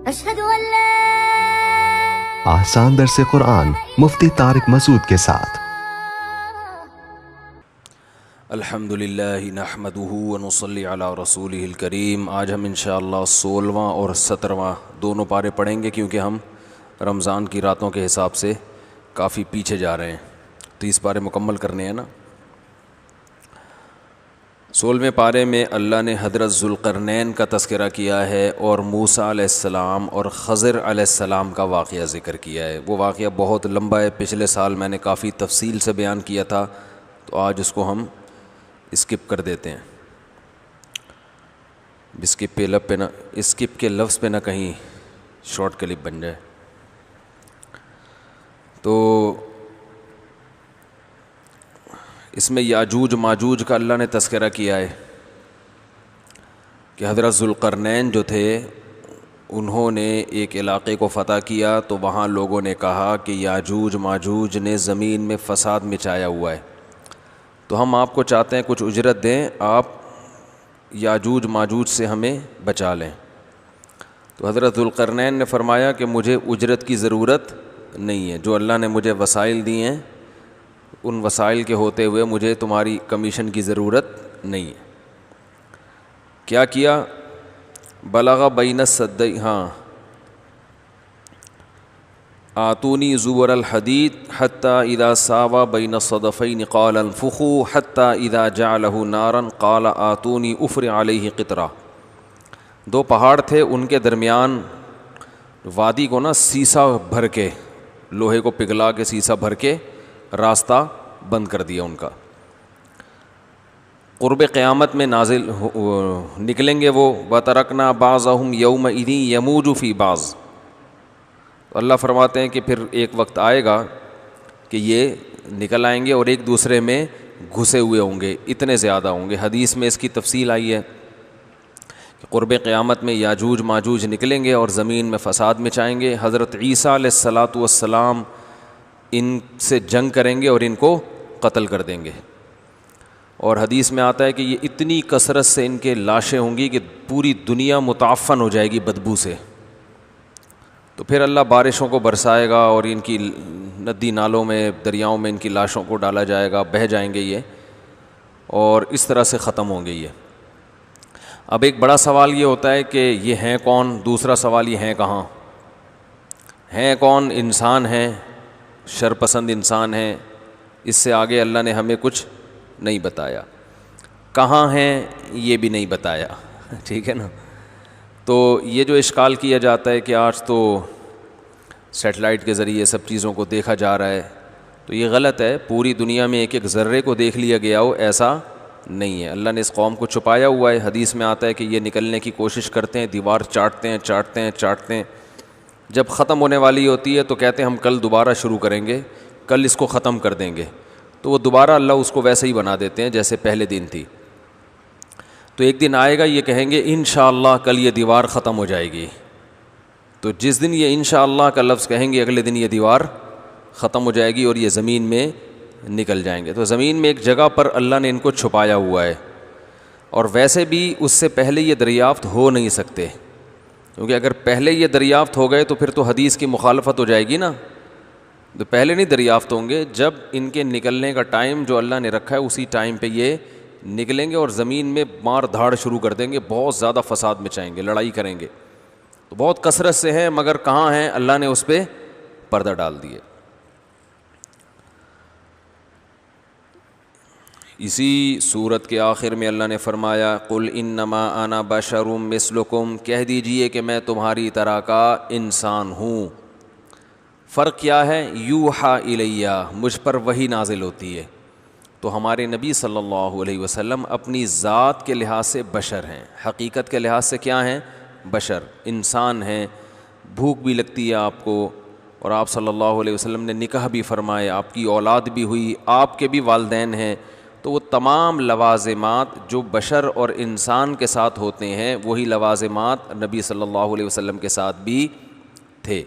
اشہد ان لا آسان درس قرآن مفتی طارق مسعود کے ساتھ۔ الحمدللہ نحمدہ ونصلی علی رسولہ الکریم۔ آج ہم انشاءاللہ 16واں اور 17واں دونوں پارے پڑھیں گے، کیونکہ ہم رمضان کی راتوں کے حساب سے کافی پیچھے جا رہے ہیں، 30 پارے مکمل کرنے ہیں نا۔ 16ویں پارے میں اللہ نے حضرت ذوالقرنین کا تذکرہ کیا ہے اور موسیٰ علیہ السلام اور خضر علیہ السلام کا واقعہ ذکر کیا ہے۔ وہ واقعہ بہت لمبا ہے، پچھلے سال میں نے کافی تفصیل سے بیان کیا تھا، تو آج اس کو ہم اسکپ کر دیتے ہیں۔ اسکپ کے لفظ پہ نہ کہیں شارٹ کلپ بن جائے۔ تو اس میں یاجوج ماجوج کا اللہ نے تذکرہ کیا ہے کہ حضرت ذوالقرنین جو تھے انہوں نے ایک علاقے کو فتح کیا، تو وہاں لوگوں نے کہا کہ یاجوج ماجوج نے زمین میں فساد مچایا ہوا ہے، تو ہم آپ کو چاہتے ہیں کچھ اجرت دیں، آپ یاجوج ماجوج سے ہمیں بچا لیں۔ تو حضرت ذوالقرنین نے فرمایا کہ مجھے اجرت کی ضرورت نہیں ہے، جو اللہ نے مجھے وسائل دی ہیں ان وسائل کے ہوتے ہوئے مجھے تمہاری کمیشن کی ضرورت نہیں ہے۔ کیا کیا؟ بلغ بین السدین، آتونی زبر الحدید حتی اذا ساوا بین الصدفین قال انفخوا حتی اذا جعلہ نارا قال آتونی افرغ علیہ قطرہ۔ دو پہاڑ تھے، ان کے درمیان وادی کو نا سیسا بھر کے، لوہے کو پگھلا کے سیسا بھر کے راستہ بند کر دیا ان کا۔ قرب قیامت میں نازل نکلیں گے وہ، وَتَرَكْنَا بَعْضَهُمْ يَوْمَئِذٍ يَمُوجُ فِي بَعْضٍ۔ تو اللہ فرماتے ہیں کہ پھر ایک وقت آئے گا کہ یہ نکل آئیں گے اور ایک دوسرے میں گھسے ہوئے ہوں گے، اتنے زیادہ ہوں گے۔ حدیث میں اس کی تفصیل آئی ہے کہ قرب قیامت میں یاجوج ماجوج نکلیں گے اور زمین میں فساد مچائیں گے۔ حضرت عیسیٰ علیہ السلام ان سے جنگ کریں گے اور ان کو قتل کر دیں گے، اور حدیث میں آتا ہے کہ یہ اتنی کثرت سے ان کے لاشیں ہوں گی کہ پوری دنیا متعفن ہو جائے گی بدبو سے۔ تو پھر اللہ بارشوں کو برسائے گا اور ان کی ندی نالوں میں، دریاؤں میں ان کی لاشوں کو ڈالا جائے گا، بہہ جائیں گے یہ، اور اس طرح سے ختم ہوں گے یہ۔ اب ایک بڑا سوال یہ ہوتا ہے کہ یہ ہیں کون؟ دوسرا سوال یہ ہیں کہاں؟ ہیں کون؟ انسان ہیں، شرپسند انسان ہیں، اس سے آگے اللہ نے ہمیں کچھ نہیں بتایا۔ کہاں ہیں یہ بھی نہیں بتایا، ٹھیک ہے نا۔ تو یہ جو اشکال کیا جاتا ہے کہ آج تو سیٹلائٹ کے ذریعے سب چیزوں کو دیکھا جا رہا ہے، تو یہ غلط ہے۔ پوری دنیا میں ایک ایک ذرے کو دیکھ لیا گیا ہو، ایسا نہیں ہے۔ اللہ نے اس قوم کو چھپایا ہوا ہے۔ حدیث میں آتا ہے کہ یہ نکلنے کی کوشش کرتے ہیں، دیوار چاٹتے ہیں، جب ختم ہونے والی ہوتی ہے تو کہتے ہیں ہم کل دوبارہ شروع کریں گے، کل اس کو ختم کر دیں گے، تو وہ دوبارہ اللہ اس کو ویسے ہی بنا دیتے ہیں جیسے پہلے دن تھی۔ تو ایک دن آئے گا یہ کہیں گے انشاءاللہ کل یہ دیوار ختم ہو جائے گی، تو جس دن یہ انشاءاللہ کا لفظ کہیں گے اگلے دن یہ دیوار ختم ہو جائے گی اور یہ زمین میں نکل جائیں گے۔ تو زمین میں ایک جگہ پر اللہ نے ان کو چھپایا ہوا ہے، اور ویسے بھی اس سے پہلے یہ دریافت ہو نہیں سکتے، کیونکہ اگر پہلے یہ دریافت ہو گئے تو پھر تو حدیث کی مخالفت ہو جائے گی نا۔ تو پہلے نہیں دریافت ہوں گے، جب ان کے نکلنے کا ٹائم جو اللہ نے رکھا ہے اسی ٹائم پہ یہ نکلیں گے اور زمین میں مار دھاڑ شروع کر دیں گے، بہت زیادہ فساد مچائیں گے، لڑائی کریں گے۔ تو بہت کثرت سے ہیں، مگر کہاں ہیں؟ اللہ نے اس پہ پردہ ڈال دیے۔ اسی صورت کے آخر میں اللہ نے فرمایا قل انما انا بشر مثلکم، کہہ دیجئے کہ میں تمہاری طرح کا انسان ہوں۔ فرق کیا ہے؟ یوحا الیہ، مجھ پر وحی نازل ہوتی ہے۔ تو ہمارے نبی صلی اللہ علیہ وسلم اپنی ذات کے لحاظ سے بشر ہیں، حقیقت کے لحاظ سے کیا ہیں؟ بشر، انسان ہیں۔ بھوک بھی لگتی ہے آپ کو، اور آپ صلی اللہ علیہ وسلم نے نکاح بھی فرمائے، آپ کی اولاد بھی ہوئی، آپ کے بھی والدین ہیں، تو وہ تمام لوازمات جو بشر اور انسان کے ساتھ ہوتے ہیں وہی لوازمات نبی صلی اللہ علیہ وسلم کے ساتھ بھی تھے۔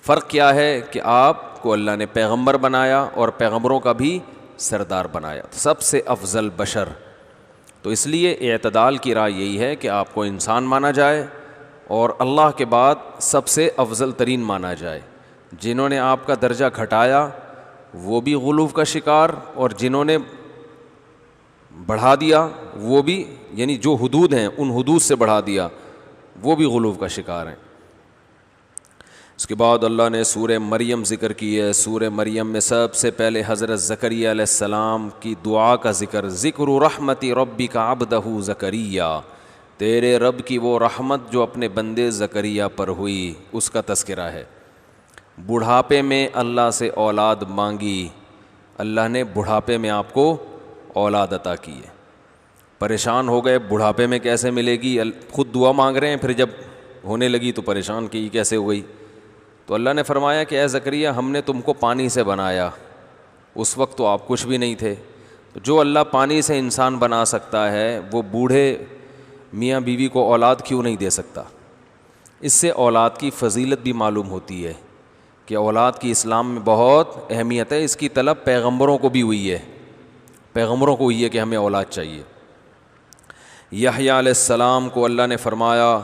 فرق کیا ہے کہ آپ کو اللہ نے پیغمبر بنایا اور پیغمبروں کا بھی سردار بنایا، سب سے افضل بشر۔ تو اس لیے اعتدال کی رائے یہی ہے کہ آپ کو انسان مانا جائے اور اللہ کے بعد سب سے افضل ترین مانا جائے. جنہوں نے آپ کا درجہ گھٹایا وہ بھی غلو کا شکار، اور جنہوں نے بڑھا دیا وہ بھی، یعنی جو حدود ہیں ان حدود سے بڑھا دیا وہ بھی غلو کا شکار ہیں. اس کے بعد اللہ نے سورہ مریم ذکر کی ہے. سورہ مریم میں سب سے پہلے حضرت زکریا علیہ السلام کی دعا کا ذکر رحمت ربک عبدہ زکریا، تیرے رب کی وہ رحمت جو اپنے بندے زکریا پر ہوئی، اس کا تذکرہ ہے. بڑھاپے میں اللہ سے اولاد مانگی، اللہ نے بڑھاپے میں آپ کو اولاد عطا کی ہے. پریشان ہو گئے بڑھاپے میں کیسے ملے گی، خود دعا مانگ رہے ہیں، پھر جب ہونے لگی تو پریشان کی کیسے ہو گئی. تو اللہ نے فرمایا کہ اے زکریا ہم نے تم کو پانی سے بنایا، اس وقت تو آپ کچھ بھی نہیں تھے. تو جو اللہ پانی سے انسان بنا سکتا ہے وہ بوڑھے میاں بیوی کو اولاد کیوں نہیں دے سکتا. اس سے اولاد کی فضیلت بھی معلوم ہوتی ہے کہ اولاد کی اسلام میں بہت اہمیت ہے. اس کی طلب پیغمبروں کو بھی ہوئی ہے، پیغمبروں کو ہوئی ہے کہ ہمیں اولاد چاہیے. یحییٰ علیہ السلام کو اللہ نے فرمایا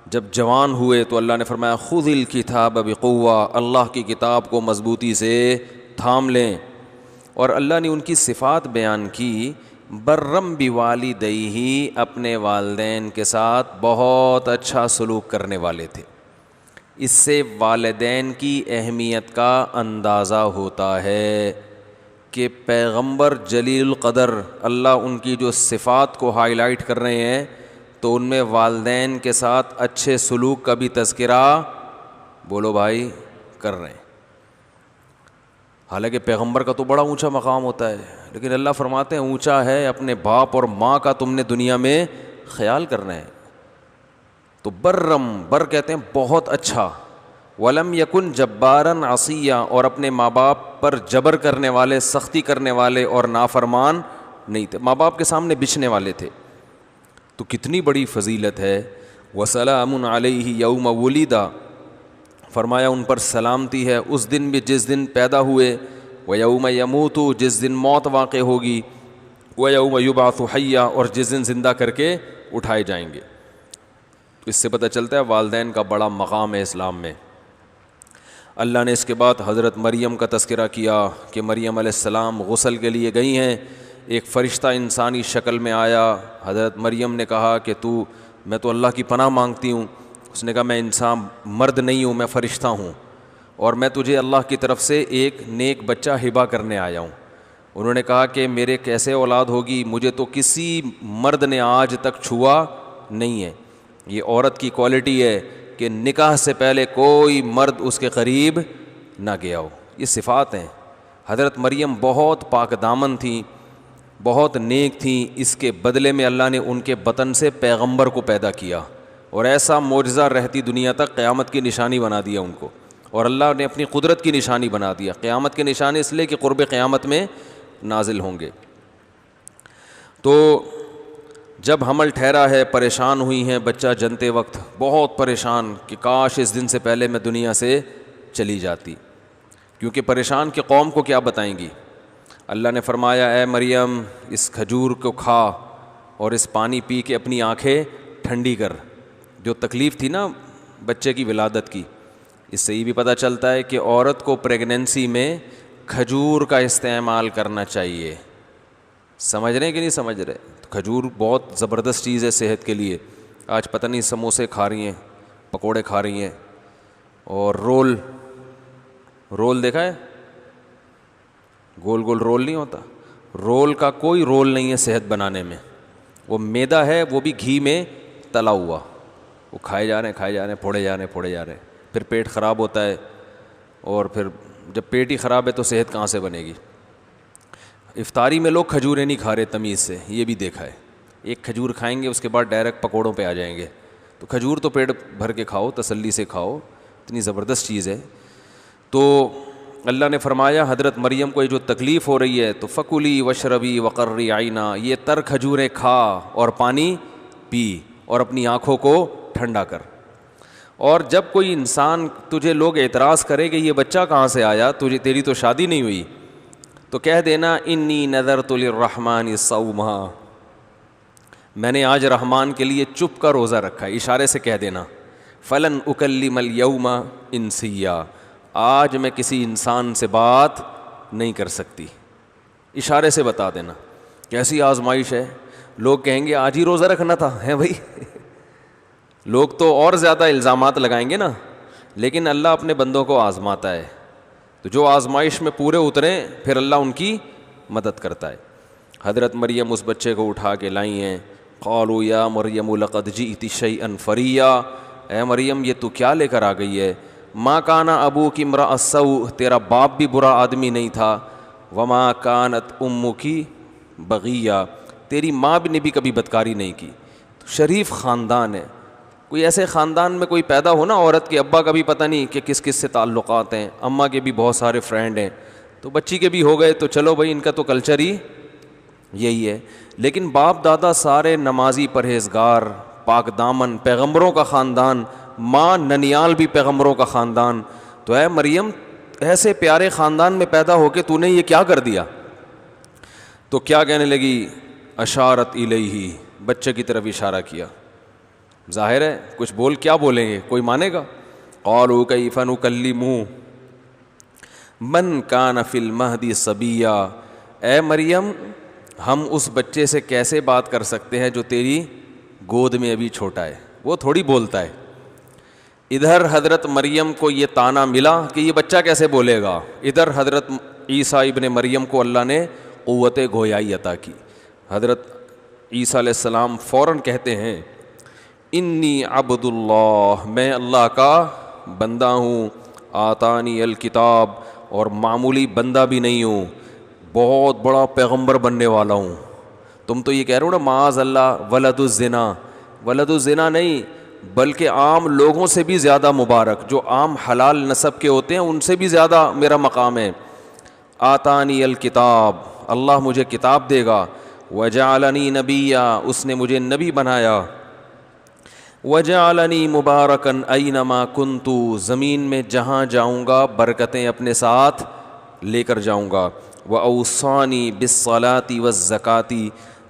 جب جوان ہوئے تو اللہ نے فرمایا خذ الکتاب بقوہ، اللہ کی کتاب کو مضبوطی سے تھام لیں. اور اللہ نے ان کی صفات بیان کی، برم بوالدیہ، اپنے والدین کے ساتھ بہت اچھا سلوک کرنے والے تھے. اس سے والدین کی اہمیت کا اندازہ ہوتا ہے کہ پیغمبر جلیل القدر اللہ ان کی جو صفات کو ہائی لائٹ کر رہے ہیں تو ان میں والدین کے ساتھ اچھے سلوک کا بھی تذکرہ بولو بھائی کر رہے ہیں. حالانکہ پیغمبر کا تو بڑا اونچا مقام ہوتا ہے، لیکن اللہ فرماتے ہیں اونچا ہے اپنے باپ اور ماں کا تم نے دنیا میں خیال کرنا ہے. تو بر کہتے ہیں بہت اچھا. ولم یکن جبارن عصیا، اور اپنے ماں باپ پر جبر کرنے والے، سختی کرنے والے اور نافرمان نہیں تھے، ماں باپ کے سامنے بچھنے والے تھے. تو کتنی بڑی فضیلت ہے. وسلام علیہ یوم ولد، فرمایا ان پر سلامتی ہے اس دن بھی جس دن پیدا ہوئے. ویوم یموت، جس دن موت واقع ہوگی. ویوم یبعث حیا، اور جس دن زندہ کر کے اٹھائے جائیں گے. تو اس سے پتہ چلتا ہے والدین کا بڑا مقام ہے اسلام میں. اللہ نے اس کے بعد حضرت مریم کا تذکرہ کیا کہ مریم علیہ السلام غسل کے لیے گئی ہیں، ایک فرشتہ انسانی شکل میں آیا. حضرت مریم نے کہا کہ میں تو اللہ کی پناہ مانگتی ہوں. اس نے کہا میں انسان مرد نہیں ہوں، میں فرشتہ ہوں، اور میں تجھے اللہ کی طرف سے ایک نیک بچہ ہبہ کرنے آیا ہوں. انہوں نے کہا کہ میرے کیسے اولاد ہوگی، مجھے تو کسی مرد نے آج تک چھوا نہیں ہے. یہ عورت کی کوالٹی ہے کہ نکاح سے پہلے کوئی مرد اس کے قریب نہ گیا ہو. یہ صفات ہیں. حضرت مریم بہت پاک دامن تھیں، بہت نیک تھیں. اس کے بدلے میں اللہ نے ان کے بطن سے پیغمبر کو پیدا کیا، اور ایسا معجزہ رہتی دنیا تک قیامت کی نشانی بنا دیا ان کو. اور اللہ نے اپنی قدرت کی نشانی بنا دیا. قیامت کے نشانے اس لیے کہ قرب قیامت میں نازل ہوں گے. تو جب حمل ٹھہرا ہے پریشان ہوئی ہیں بچہ جنتے وقت، بہت پریشان کہ کاش اس دن سے پہلے میں دنیا سے چلی جاتی. کیونکہ پریشان کی قوم کو کیا بتائیں گی. اللہ نے فرمایا اے مریم اس کھجور کو کھا اور اس پانی پی کے اپنی آنکھیں ٹھنڈی کر. جو تکلیف تھی نا بچے کی ولادت کی، اس سے یہ بھی پتہ چلتا ہے کہ عورت کو پریگننسی میں کھجور کا استعمال کرنا چاہیے. سمجھ رہے ہیں کہ نہیں سمجھ رہے؟ تو کھجور بہت زبردست چیز ہے صحت کے لیے. آج پتہ نہیں سموسے کھا رہی ہیں، پکوڑے کھا رہی ہیں، اور رول دیکھا ہے؟ گول گول رول نہیں ہوتا، رول کا کوئی رول نہیں ہے صحت بنانے میں. وہ میدا ہے، وہ بھی گھی میں تلا ہوا. وہ کھائے جا رہے ہیں، پھوڑے جا رہے ہیں، پھر پیٹ خراب ہوتا ہے. اور پھر جب پیٹ ہی خراب ہے تو صحت کہاں سے بنے گی. افطاری میں لوگ کھجوریں نہیں کھا رہے تمیز سے، یہ بھی دیکھا ہے. ایک کھجور کھائیں گے اس کے بعد ڈائریکٹ پکوڑوں پہ آ جائیں گے. تو کھجور تو پیٹ بھر کے کھاؤ، تسلی سے کھاؤ، اتنی زبردست چیز ہے. تو اللہ نے فرمایا حضرت مریم کو یہ جو تکلیف ہو رہی ہے تو فکلی وشربی وقرری عینا، یہ تر کھجوریں کھا اور پانی پی اور اپنی آنکھوں کو ٹھنڈا کر. اور جب کوئی انسان تجھے لوگ اعتراض کرے کہ یہ بچہ کہاں سے آیا، تیری تو شادی نہیں ہوئی، تو کہہ دینا انی نذرت للرحمن صوما، میں نے آج رحمان کے لیے چپ کا روزہ رکھا ہے. اشارے سے کہہ دینا فلن اکلم الیوم انسیا، آج میں کسی انسان سے بات نہیں کر سکتی. اشارے سے بتا دینا. کیسی آزمائش ہے. لوگ کہیں گے آج ہی روزہ رکھنا تھا ہے بھائی. لوگ تو اور زیادہ الزامات لگائیں گے نا، لیکن اللہ اپنے بندوں کو آزماتا ہے. تو جو آزمائش میں پورے اتریں پھر اللہ ان کی مدد کرتا ہے. حضرت مریم اس بچے کو اٹھا کے لائی ہیں. قالوا یا مریم لقد جئت شیئا فریا، اے مریم یہ تو کیا لے کر آ گئی ہے. ما کان ابوک امرأ السوء، تیرا باپ بھی برا آدمی نہیں تھا. وما کانت امک بغیہ، تیری ماں نے بھی کبھی بدکاری نہیں کی. شریف خاندان ہے. کوئی ایسے خاندان میں کوئی پیدا ہو نا عورت کے ابا کا بھی پتہ نہیں کہ کس کس سے تعلقات ہیں، اماں کے بھی بہت سارے فرینڈ ہیں، تو بچی کے بھی ہو گئے تو چلو بھائی ان کا تو کلچر ہی یہی ہے. لیکن باپ دادا سارے نمازی پرہیزگار پاک دامن پیغمبروں کا خاندان، ماں ننیال بھی پیغمبروں کا خاندان. تو اے مریم ایسے پیارے خاندان میں پیدا ہو کے تو نے یہ کیا کر دیا. تو کیا کہنے لگی، اشارت الیہ، بچے کی طرف اشارہ کیا. ظاہر ہے کچھ کیا بولیں گے، کوئی مانے گا. قالوا کیف نکلم من کان فی المہد صبیا، اے مریم ہم اس بچے سے کیسے بات کر سکتے ہیں جو تیری گود میں ابھی چھوٹا ہے، وہ تھوڑی بولتا ہے. ادھر حضرت مریم کو یہ طعنہ ملا کہ یہ بچہ کیسے بولے گا، ادھر حضرت عیسیٰ ابن مریم کو اللہ نے قوت گویائی عطا کی. حضرت عیسیٰ علیہ السلام فوراً کہتے ہیں انی عبد اللہ، میں اللہ کا بندہ ہوں. آتانی الکتاب، اور معمولی بندہ بھی نہیں ہوں، بہت بڑا پیغمبر بننے والا ہوں. تم تو یہ کہہ رہے ہو نا معاذ اللہ ولد الزنا، ولد الزنا نہیں بلکہ عام لوگوں سے بھی زیادہ مبارک، جو عام حلال نسب کے ہوتے ہیں ان سے بھی زیادہ میرا مقام ہے. آتانی الکتاب، اللہ مجھے کتاب دے گا. وجعلنی نبیا، اس نے مجھے نبی بنایا. وجعلنی مبارکا اینما کنت، زمین میں جہاں جاؤں گا برکتیں اپنے ساتھ لے کر جاؤں گا. واوصانی بالصلاۃ والزکاۃ،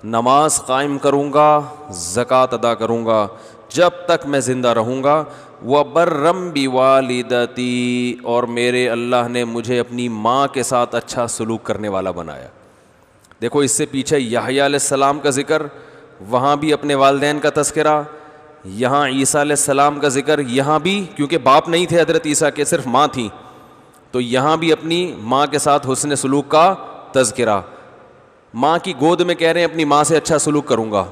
نماز قائم کروں گا، زکوٰۃ ادا کروں گا جب تک میں زندہ رہوں گا. وبرم بوالدتی، اور میرے اللہ نے مجھے اپنی ماں کے ساتھ اچھا سلوک کرنے والا بنایا. دیکھو اس سے پیچھے یحییٰ علیہ السلام کا ذکر، وہاں بھی اپنے والدین کا تذکرہ، یہاں عیسیٰ علیہ السلام کا ذکر. یہاں بھی کیونکہ باپ نہیں تھے حضرت عیسیٰ کے، صرف ماں تھیں، تو یہاں بھی اپنی ماں کے ساتھ حسن سلوک کا تذکرہ. ماں کی گود میں کہہ رہے ہیں اپنی ماں سے اچھا سلوک کروں گا.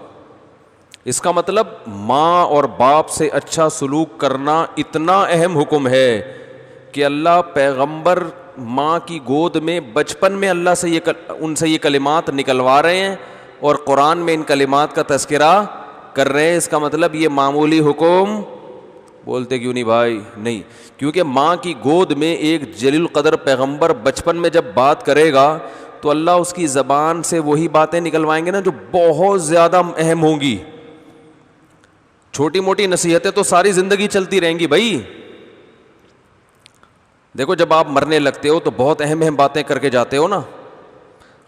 اس کا مطلب ماں اور باپ سے اچھا سلوک کرنا اتنا اہم حکم ہے کہ اللہ پیغمبر ماں کی گود میں بچپن میں اللہ سے ان سے یہ کلمات نکلوا رہے ہیں اور قرآن میں ان کلمات کا تذکرہ کر رہے ہیں. اس کا مطلب یہ معمولی حکم، بولتے کیوں نہیں بھائی، نہیں، کیونکہ ماں کی گود میں ایک جلیل القدر پیغمبر بچپن میں جب بات کرے گا تو اللہ اس کی زبان سے وہی باتیں نکلوائیں گے نا جو بہت زیادہ اہم ہوں گی. چھوٹی موٹی نصیحتیں تو ساری زندگی چلتی رہیں گی بھائی. دیکھو جب آپ مرنے لگتے ہو تو بہت اہم اہم باتیں کر کے جاتے ہو نا.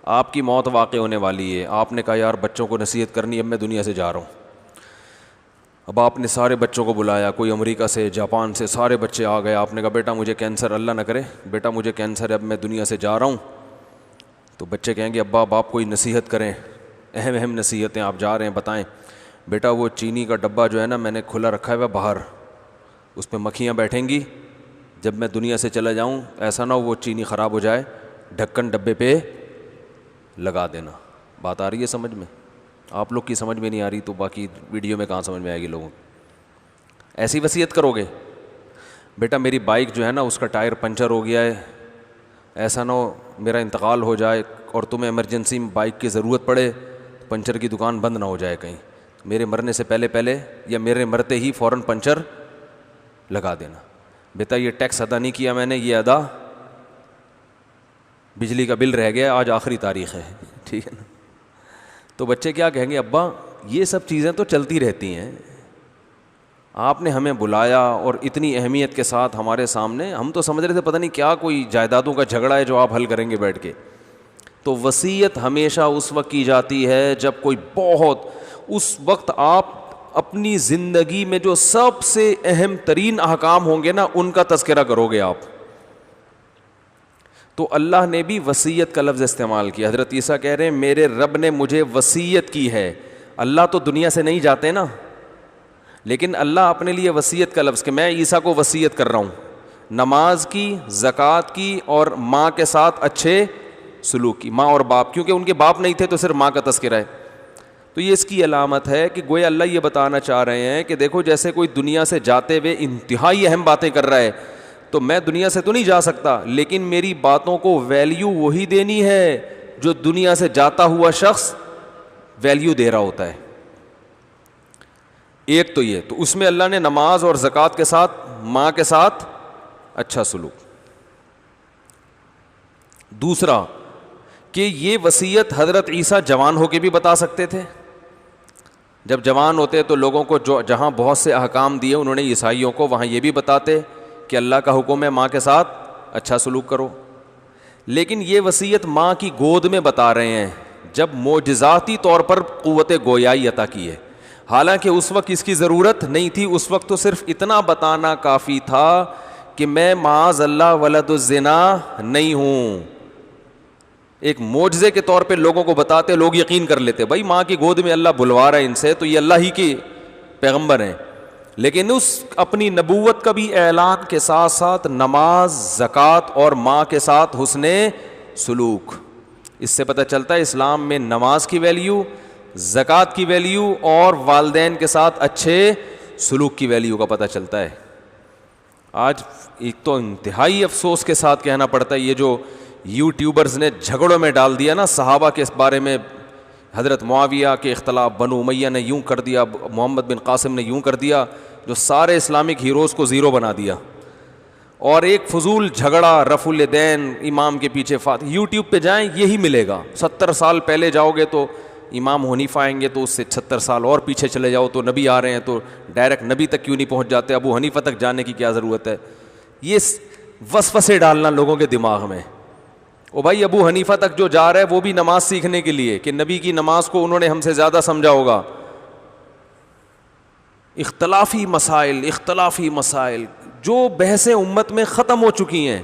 آپ کی موت واقع ہونے والی ہے، آپ نے کہا یار بچوں کو نصیحت کرنی، اب میں دنیا سے جا رہا ہوں. اب آپ نے سارے بچوں کو بلایا، کوئی امریکہ سے، جاپان سے، سارے بچے آ گئے. آپ نے کہا بیٹا مجھے کینسر، اللہ نہ کرے بیٹا مجھے کینسر ہے، اب میں دنیا سے جا رہا ہوں. تو بچے کہیں گے ابا آپ کوئی نصیحت کریں، اہم اہم نصیحتیں آپ جا رہے ہیں بتائیں. بیٹا وہ چینی کا ڈبہ جو ہے نا میں نے کھلا رکھا ہے باہر، اس پہ مکھیاں بیٹھیں گی، جب میں دنیا سے چلا جاؤں ایسا نہ ہو وہ چینی خراب ہو جائے، ڈھکن ڈبے پہ لگا دینا. بات آ رہی ہے سمجھ میں؟ آپ لوگ کی سمجھ میں نہیں آ رہی تو باقی ویڈیو میں کہاں سمجھ میں آئے گی لوگوں کی. ایسی وصیت کرو گے. بیٹا میری بائک جو ہے نا اس کا ٹائر پنچر ہو گیا ہے، ایسا نہ ہو میرا انتقال ہو جائے اور تمہیں ایمرجنسی میں بائک کی ضرورت پڑے، پنچر کی دکان بند نہ ہو جائے کہیں، میرے مرنے سے پہلے یا میرے مرتے ہی فوراً پنچر لگا دینا. بیٹا یہ ٹیکس ادا نہیں کیا میں نے، یہ ادا، بجلی کا بل رہ گیا، آج آخری تاریخ ہے، ٹھیک ہے نا. تو بچے کیا کہیں گے ابا یہ سب چیزیں تو چلتی رہتی ہیں، آپ نے ہمیں بلایا اور اتنی اہمیت کے ساتھ ہمارے سامنے، ہم تو سمجھ رہے تھے پتہ نہیں کیا کوئی جائیدادوں کا جھگڑا ہے جو آپ حل کریں گے بیٹھ کے. تو وصیت ہمیشہ اس وقت کی جاتی ہے جب کوئی بہت، اس وقت آپ اپنی زندگی میں جو سب سے اہم ترین احکام ہوں گے نا ان کا تذکرہ کرو گے آپ. تو اللہ نے بھی وصیت کا لفظ استعمال کیا. حضرت عیسیٰ کہہ رہے ہیں میرے رب نے مجھے وصیت کی ہے. اللہ تو دنیا سے نہیں جاتے نا, لیکن اللہ اپنے لیے وصیت کا لفظ کہ میں عیسیٰ کو وصیت کر رہا ہوں نماز کی, زکوٰۃ کی اور ماں کے ساتھ اچھے سلوک کی. ماں اور باپ, کیونکہ ان کے باپ نہیں تھے تو صرف ماں کا تذکرہ ہے. تو یہ اس کی علامت ہے کہ گویا اللہ یہ بتانا چاہ رہے ہیں کہ دیکھو جیسے کوئی دنیا سے جاتے ہوئے انتہائی اہم باتیں کر رہا ہے, تو میں دنیا سے تو نہیں جا سکتا, لیکن میری باتوں کو ویلیو وہی دینی ہے جو دنیا سے جاتا ہوا شخص ویلیو دے رہا ہوتا ہے. ایک تو یہ, تو اس میں اللہ نے نماز اور زکوٰۃ کے ساتھ ماں کے ساتھ اچھا سلوک. دوسرا کہ یہ وصیت حضرت عیسیٰ جوان ہو کے بھی بتا سکتے تھے. جب جوان ہوتے تو لوگوں کو جو جہاں بہت سے احکام دیے انہوں نے عیسائیوں کو, وہاں یہ بھی بتاتے کہ اللہ کا حکم ہے ماں کے ساتھ اچھا سلوک کرو. لیکن یہ وصیت ماں کی گود میں بتا رہے ہیں جب معجزاتی طور پر قوت گویائی عطا کی ہے. حالانکہ اس وقت اس کی ضرورت نہیں تھی, اس وقت تو صرف اتنا بتانا کافی تھا کہ میں معاذ اللہ ولد الزنا نہیں ہوں. ایک معجزے کے طور پہ لوگوں کو بتاتے, لوگ یقین کر لیتے بھائی ماں کی گود میں اللہ بلوا رہا ہے ان سے, تو یہ اللہ ہی کے پیغمبر ہیں. لیکن اس اپنی نبوت کا بھی اعلان کے ساتھ ساتھ نماز, زکوٰۃ اور ماں کے ساتھ حسن سلوک. اس سے پتہ چلتا ہے اسلام میں نماز کی ویلیو, زکوٰۃ کی ویلیو اور والدین کے ساتھ اچھے سلوک کی ویلیو کا پتہ چلتا ہے. آج ایک تو انتہائی افسوس کے ساتھ کہنا پڑتا ہے یہ جو یوٹیوبرز نے جھگڑوں میں ڈال دیا نا صحابہ کے بارے میں, حضرت معاویہ کے اختلاف, بنو امیہ نے یوں کر دیا, محمد بن قاسم نے یوں کر دیا, جو سارے اسلامک ہیروز کو زیرو بنا دیا. اور ایک فضول جھگڑا رفع الیدین امام کے پیچھے یوٹیوب پہ جائیں یہی ملے گا. 70 سال پہلے جاؤ گے تو امام حنیفہ آئیں گے, تو اس سے 76 سال اور پیچھے چلے جاؤ تو نبی آ رہے ہیں, تو ڈائریکٹ نبی تک کیوں نہیں پہنچ جاتے, ابو حنیفہ تک جانے کی کیا ضرورت ہے. یہ وسوسے ڈالنا لوگوں کے دماغ میں. او بھائی ابو حنیفہ تک جو جا رہا ہے وہ بھی نماز سیکھنے کے لیے کہ نبی کی نماز کو انہوں نے ہم سے زیادہ سمجھا ہوگا. اختلافی مسائل جو بحثیں امت میں ختم ہو چکی ہیں.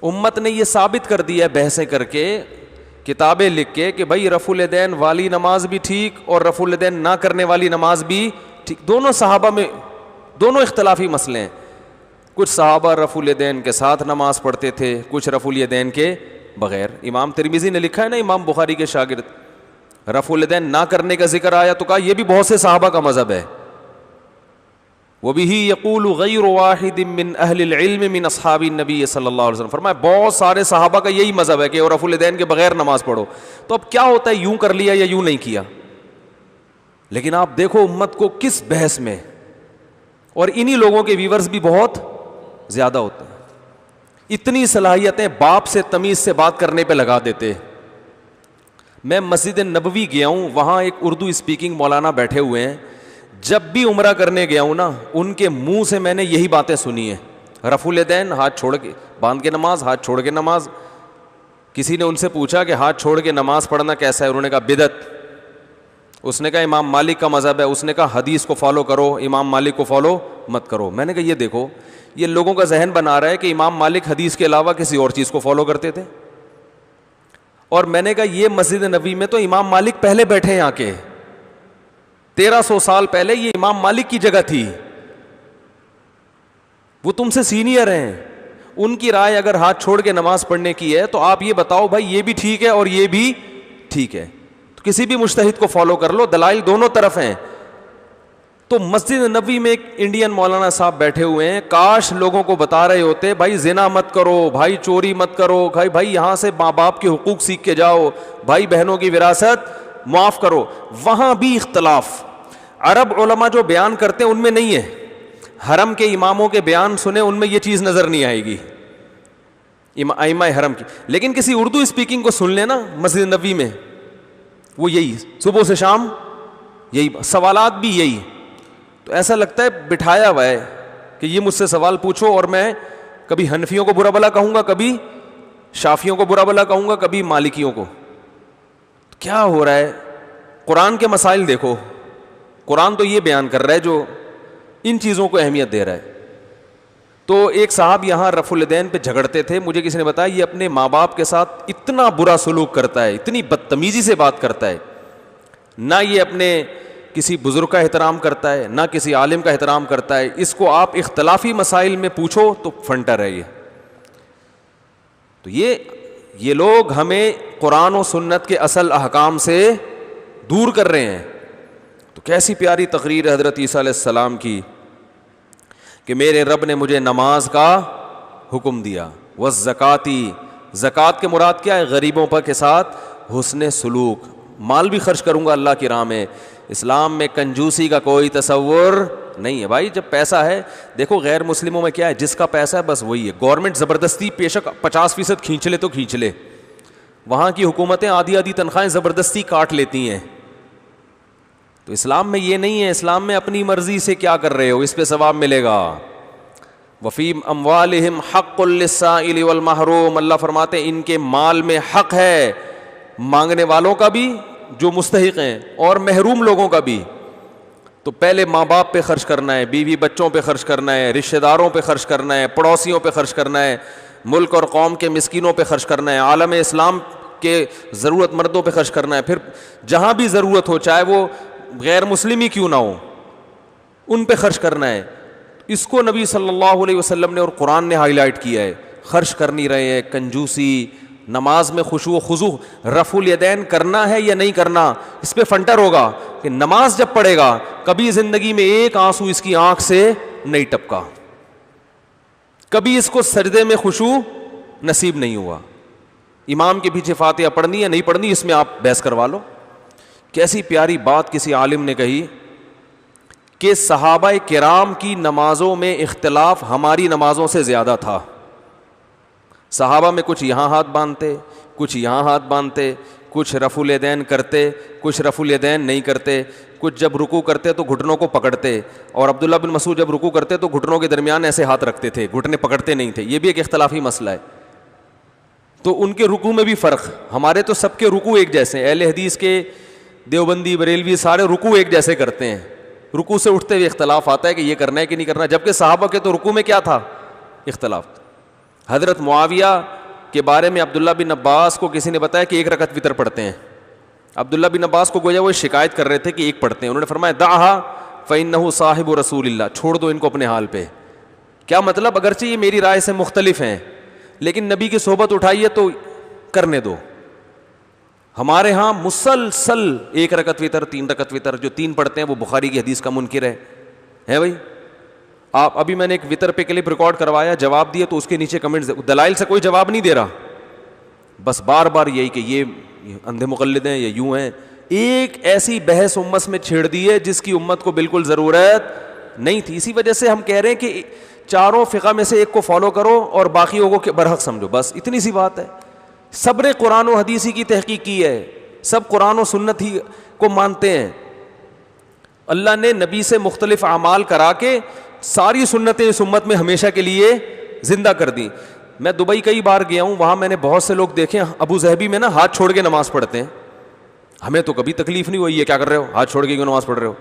امت نے یہ ثابت کر دیا ہے بحثیں کر کے, کتابیں لکھ کے کہ بھائی رفع الیدین والی نماز بھی ٹھیک اور رفع الیدین نہ کرنے والی نماز بھی ٹھیک. دونوں صحابہ میں دونوں اختلافی مسئلے ہیں. کچھ صحابہ رفع الیدین کے ساتھ نماز پڑھتے تھے, کچھ رفع الیدین کے بغیر. امام ترمذی نے لکھا ہے نا, امام بخاری کے شاگرد, رفع الیدین نہ کرنے کا ذکر آیا تو کہا یہ بھی بہت سے صحابہ کا مذہب ہے. وَبِهِ يَقُولُ غَيْرُ وَاحِدٍ مِّنْ أَهْلِ الْعِلْمِ مِنْ أَصْحَابِ النَّبِيِّ صلی اللہ علیہ وسلم. فرمایا بہت سارے صحابہ کا یہی مذہب ہے کہ رفع الیدین کے بغیر نماز پڑھو. تو اب کیا ہوتا ہے, یوں کر لیا یا یوں نہیں کیا. لیکن آپ دیکھو امت کو کس بحث میں, اور انہی لوگوں کے ویورز بھی بہت زیادہ ہوتے ہیں. اتنی صلاحیتیں باپ سے تمیز سے بات کرنے پہ لگا دیتے. میں مسجد نبوی گیا ہوں, وہاں ایک اردو اسپیکنگ مولانا بیٹھے ہوئے ہیں. جب بھی عمرہ کرنے گیا ہوں نا, ان کے منہ سے میں نے یہی باتیں سنی ہیں. رفع الیدین ہاتھ چھوڑ کے باندھ کے نماز, ہاتھ چھوڑ کے نماز. کسی نے ان سے پوچھا کہ ہاتھ چھوڑ کے نماز پڑھنا کیسا ہے, انہوں نے کہا بدعت. اس نے کہا امام مالک کا مذہب ہے. اس نے کہا حدیث کو فالو کرو, امام مالک کو فالو مت کرو. میں نے کہا یہ دیکھو, یہ لوگوں کا ذہن بنا رہا ہے کہ امام مالک حدیث کے علاوہ کسی اور چیز کو فالو کرتے تھے. اور میں نے کہا یہ مسجد نبوی میں تو امام مالک پہلے بیٹھے ہیں آ کے, 1300 سال پہلے یہ امام مالک کی جگہ تھی. وہ تم سے سینئر ہیں, ان کی رائے اگر ہاتھ چھوڑ کے نماز پڑھنے کی ہے تو آپ یہ بتاؤ بھائی یہ بھی ٹھیک ہے اور یہ بھی ٹھیک ہے, تو کسی بھی مجتہد کو فالو کر لو, دلائل دونوں طرف ہیں. تو مسجد نبوی میں ایک انڈین مولانا صاحب بیٹھے ہوئے ہیں, کاش لوگوں کو بتا رہے ہوتے بھائی زنا مت کرو, بھائی چوری مت کرو, بھائی یہاں سے ماں باپ کے حقوق سیکھ کے جاؤ, بھائی بہنوں کی وراثت معاف کرو. وہاں بھی اختلاف. عرب علماء جو بیان کرتے ہیں ان میں نہیں ہے, حرم کے اماموں کے بیان سنے ان میں یہ چیز نظر نہیں آئے گی, ائمہ حرم کی. لیکن کسی اردو اسپیکنگ کو سن لینا مسجد نبوی میں, وہ یہی صبح سے شام یہی سوالات بھی یہی. تو ایسا لگتا ہے بٹھایا ہوا ہے کہ یہ مجھ سے سوال پوچھو اور میں کبھی حنفیوں کو برا بھلا کہوں گا, کبھی شافیوں کو برا بھلا کہوں گا, کبھی مالکیوں کو. کیا ہو رہا ہے؟ قرآن کے مسائل دیکھو, قرآن تو یہ بیان کر رہا ہے جو ان چیزوں کو اہمیت دے رہا ہے. تو ایک صاحب یہاں رفع الیدین پہ جھگڑتے تھے, مجھے کسی نے بتایا یہ اپنے ماں باپ کے ساتھ اتنا برا سلوک کرتا ہے, اتنی بدتمیزی سے بات کرتا ہے, نہ یہ اپنے کسی بزرگ کا احترام کرتا ہے نہ کسی عالم کا احترام کرتا ہے. اس کو آپ اختلافی مسائل میں پوچھو تو فنٹر ہے یہ. تو یہ لوگ ہمیں قرآن و سنت کے اصل احکام سے دور کر رہے ہیں. تو کیسی پیاری تقریر حضرت عیسیٰ علیہ السلام کی کہ میرے رب نے مجھے نماز کا حکم دیا, والزکاتی, زکوٰۃ کے مراد کیا ہے؟ غریبوں پر کے ساتھ حسن سلوک, مال بھی خرچ کروں گا اللہ کی راہ میں. اسلام میں کنجوسی کا کوئی تصور نہیں ہے بھائی. جب پیسہ ہے, دیکھو غیر مسلموں میں کیا ہے, جس کا پیسہ ہے بس وہی ہے. گورنمنٹ زبردستی بیشک 50% کھینچ لے تو کھینچ لے, وہاں کی حکومتیں آدھی آدھی تنخواہیں زبردستی کاٹ لیتی ہیں. تو اسلام میں یہ نہیں ہے. اسلام میں اپنی مرضی سے کیا کر رہے ہو اس پہ ثواب ملے گا. وفی اموالہم حق للسائل والمحروم, اللہ فرماتے ہیں ان کے مال میں حق ہے, مانگنے والوں کا بھی جو مستحق ہیں اور محروم لوگوں کا بھی. تو پہلے ماں باپ پہ خرچ کرنا ہے, بیوی بچوں پہ خرچ کرنا ہے, رشتہ داروں پہ خرچ کرنا ہے, پڑوسیوں پہ خرچ کرنا ہے, ملک اور قوم کے مسکینوں پہ خرچ کرنا ہے, عالم اسلام کے ضرورت مندوں پہ خرچ کرنا ہے. پھر جہاں بھی ضرورت ہو, چاہے وہ غیر مسلم ہی کیوں نہ ہو, ان پہ خرچ کرنا ہے. اس کو نبی صلی اللہ علیہ وسلم نے اور قرآن نے ہائی لائٹ کیا ہے. خرچ کر نہیں رہے ہیں, کنجوسی, نماز میں خشوع و خضوع, رفع الیدین کرنا ہے یا نہیں کرنا, اس پہ فنٹر ہوگا کہ نماز جب پڑھے گا کبھی زندگی میں ایک آنسو اس کی آنکھ سے نہیں ٹپکا, کبھی اس کو سجدے میں خشوع نصیب نہیں ہوا. امام کے پیچھے فاتحہ پڑھنی ہے نہیں پڑھنی, اس میں آپ بحث کروا لو. کیسی پیاری بات کسی عالم نے کہی کہ صحابہ کرام کی نمازوں میں اختلاف ہماری نمازوں سے زیادہ تھا. صحابہ میں کچھ یہاں ہاتھ باندھتے, کچھ یہاں ہاتھ باندھتے, کچھ رفع الیدین کرتے, کچھ رفع الیدین نہیں کرتے, کچھ جب رکوع کرتے تو گھٹنوں کو پکڑتے, اور عبداللہ بن مسعود جب رکوع کرتے تو گھٹنوں کے درمیان ایسے ہاتھ رکھتے تھے, گھٹنے پکڑتے نہیں تھے. یہ بھی ایک اختلافی مسئلہ ہے. تو ان کے رکوع میں بھی فرق. ہمارے تو سب کے رکوع ایک جیسے ہیں, اہل حدیث کے دیوبندی بریلوی سارے رکوع ایک جیسے کرتے ہیں. رکوع سے اٹھتے ہوئے اختلاف آتا ہے کہ یہ کرنا ہے کہ نہیں کرنا, جبکہ صحابہ کے تو رکوع میں کیا تھا؟ اختلاف. حضرت معاویہ کے بارے میں عبداللہ بن عباس کو کسی نے بتایا کہ 1 رکعت وتر پڑھتے ہیں. عبداللہ بن عباس کو گویا وہ شکایت کر رہے تھے کہ 1 پڑھتے ہیں. انہوں نے فرمایا دعھا فإنہ صاحب رسول اللہ, چھوڑ دو ان کو اپنے حال پہ. کیا مطلب؟ اگرچہ یہ میری رائے سے مختلف ہیں لیکن نبی کی صحبت اٹھائی ہے تو کرنے دو. ہمارے ہاں مسلسل 1 رکعت وتر, 3 رکعت وتر, جو 3 پڑھتے ہیں وہ بخاری کی حدیث کا منکر ہے بھائی. آپ ابھی میں نے ایک وتر پہ کلپ ریکارڈ کروایا, جواب دیے تو اس کے نیچے کمنٹس, دلائل سے کوئی جواب نہیں دے رہا, بس بار بار یہی کہ یہ اندھے مقلد ہیں یا یوں ہیں. ایک ایسی بحث امت میں چھیڑ دی ہے جس کی امت کو بالکل ضرورت نہیں تھی. اسی وجہ سے ہم کہہ رہے ہیں کہ چاروں فقہ میں سے ایک کو فالو کرو اور باقیوں کو برحق سمجھو, بس اتنی سی بات ہے. سب نے قرآن و حدیث ہی کی تحقیق کی ہے, سب قرآن و سنت ہی کو مانتے ہیں. اللہ نے نبی سے مختلف اعمال کرا کے ساری سنتیں اس امت میں ہمیشہ کے لیے زندہ کر دی. میں دبئی کئی بار گیا ہوں, وہاں میں نے بہت سے لوگ دیکھے ابو ظہبی میں نا ہاتھ چھوڑ کے نماز پڑھتے ہیں. ہمیں تو کبھی تکلیف نہیں ہوئی, یہ کیا کر رہے ہو, ہاتھ چھوڑ کے کیوں نماز پڑھ رہے ہو؟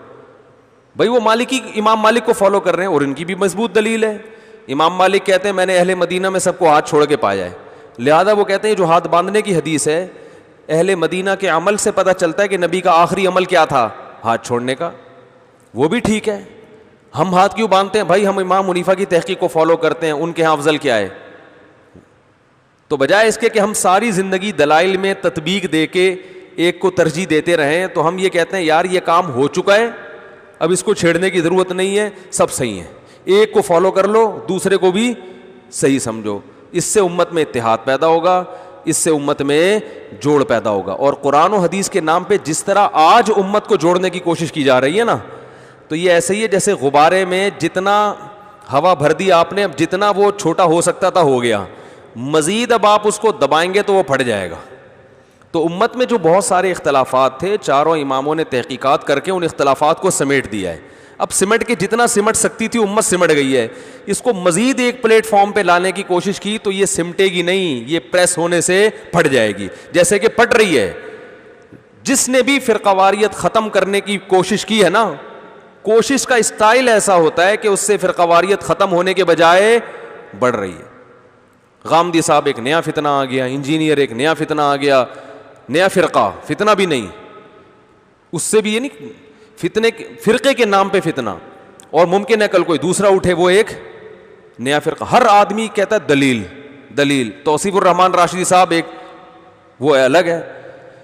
بھائی وہ مالکی, امام مالک کو فالو کر رہے ہیں اور ان کی بھی مضبوط دلیل ہے. امام مالک کہتے ہیں میں نے اہل مدینہ میں سب کو ہاتھ چھوڑ کے پایا ہے, لہذا وہ کہتے ہیں جو ہاتھ باندھنے کی حدیث ہے اہل مدینہ کے عمل سے پتہ چلتا ہے کہ نبی کا آخری عمل کیا تھا, ہاتھ چھوڑنے کا. وہ بھی ٹھیک ہے. ہم ہاتھ کیوں باندھتے ہیں بھائی؟ ہم امام حنیفہ کی تحقیق کو فالو کرتے ہیں, ان کے ہاں افضل کیا ہے؟ تو بجائے اس کے کہ ہم ساری زندگی دلائل میں تطبیق دے کے ایک کو ترجیح دیتے رہیں, تو ہم یہ کہتے ہیں یار یہ کام ہو چکا ہے, اب اس کو چھیڑنے کی ضرورت نہیں ہے, سب صحیح ہیں, ایک کو فالو کر لو, دوسرے کو بھی صحیح سمجھو. اس سے امت میں اتحاد پیدا ہوگا, اس سے امت میں جوڑ پیدا ہوگا. اور قرآن و حدیث کے نام پہ جس طرح آج امت کو جوڑنے کی کوشش کی جا رہی ہے نا, تو یہ ایسے ہی ہے جیسے غبارے میں جتنا ہوا بھر دی آپ نے, اب جتنا وہ چھوٹا ہو سکتا تھا ہو گیا, مزید اب آپ اس کو دبائیں گے تو وہ پھٹ جائے گا. تو امت میں جو بہت سارے اختلافات تھے, چاروں اماموں نے تحقیقات کر کے ان اختلافات کو سمیٹ دیا ہے. اب سمٹ کے جتنا سمٹ سکتی تھی امت سمٹ گئی ہے, اس کو مزید ایک پلیٹ فارم پہ لانے کی کوشش کی تو یہ سمٹے گی نہیں, یہ پریس ہونے سے پھٹ جائے گی جیسے کہ پھٹ رہی ہے. جس نے بھی فرقہ واریت ختم کرنے کی کوشش کی ہے نا, کوشش کا اسٹائل ایسا ہوتا ہے کہ اس سے فرقہ واریت ختم ہونے کے بجائے بڑھ رہی ہے. غامدی صاحب ایک نیا فتنہ آ گیا, انجینئر ایک نیا فتنہ آ گیا, نیا فرقہ, فتنہ بھی نہیں, اس سے بھی یہ نہیں, فرقے کے نام پہ فتنہ, اور ممکن ہے کل کوئی دوسرا اٹھے وہ ایک نیا فرقہ. ہر آدمی کہتا ہے دلیل دلیل. توصیف الرحمان راشدی صاحب ایک وہ الگ ہے,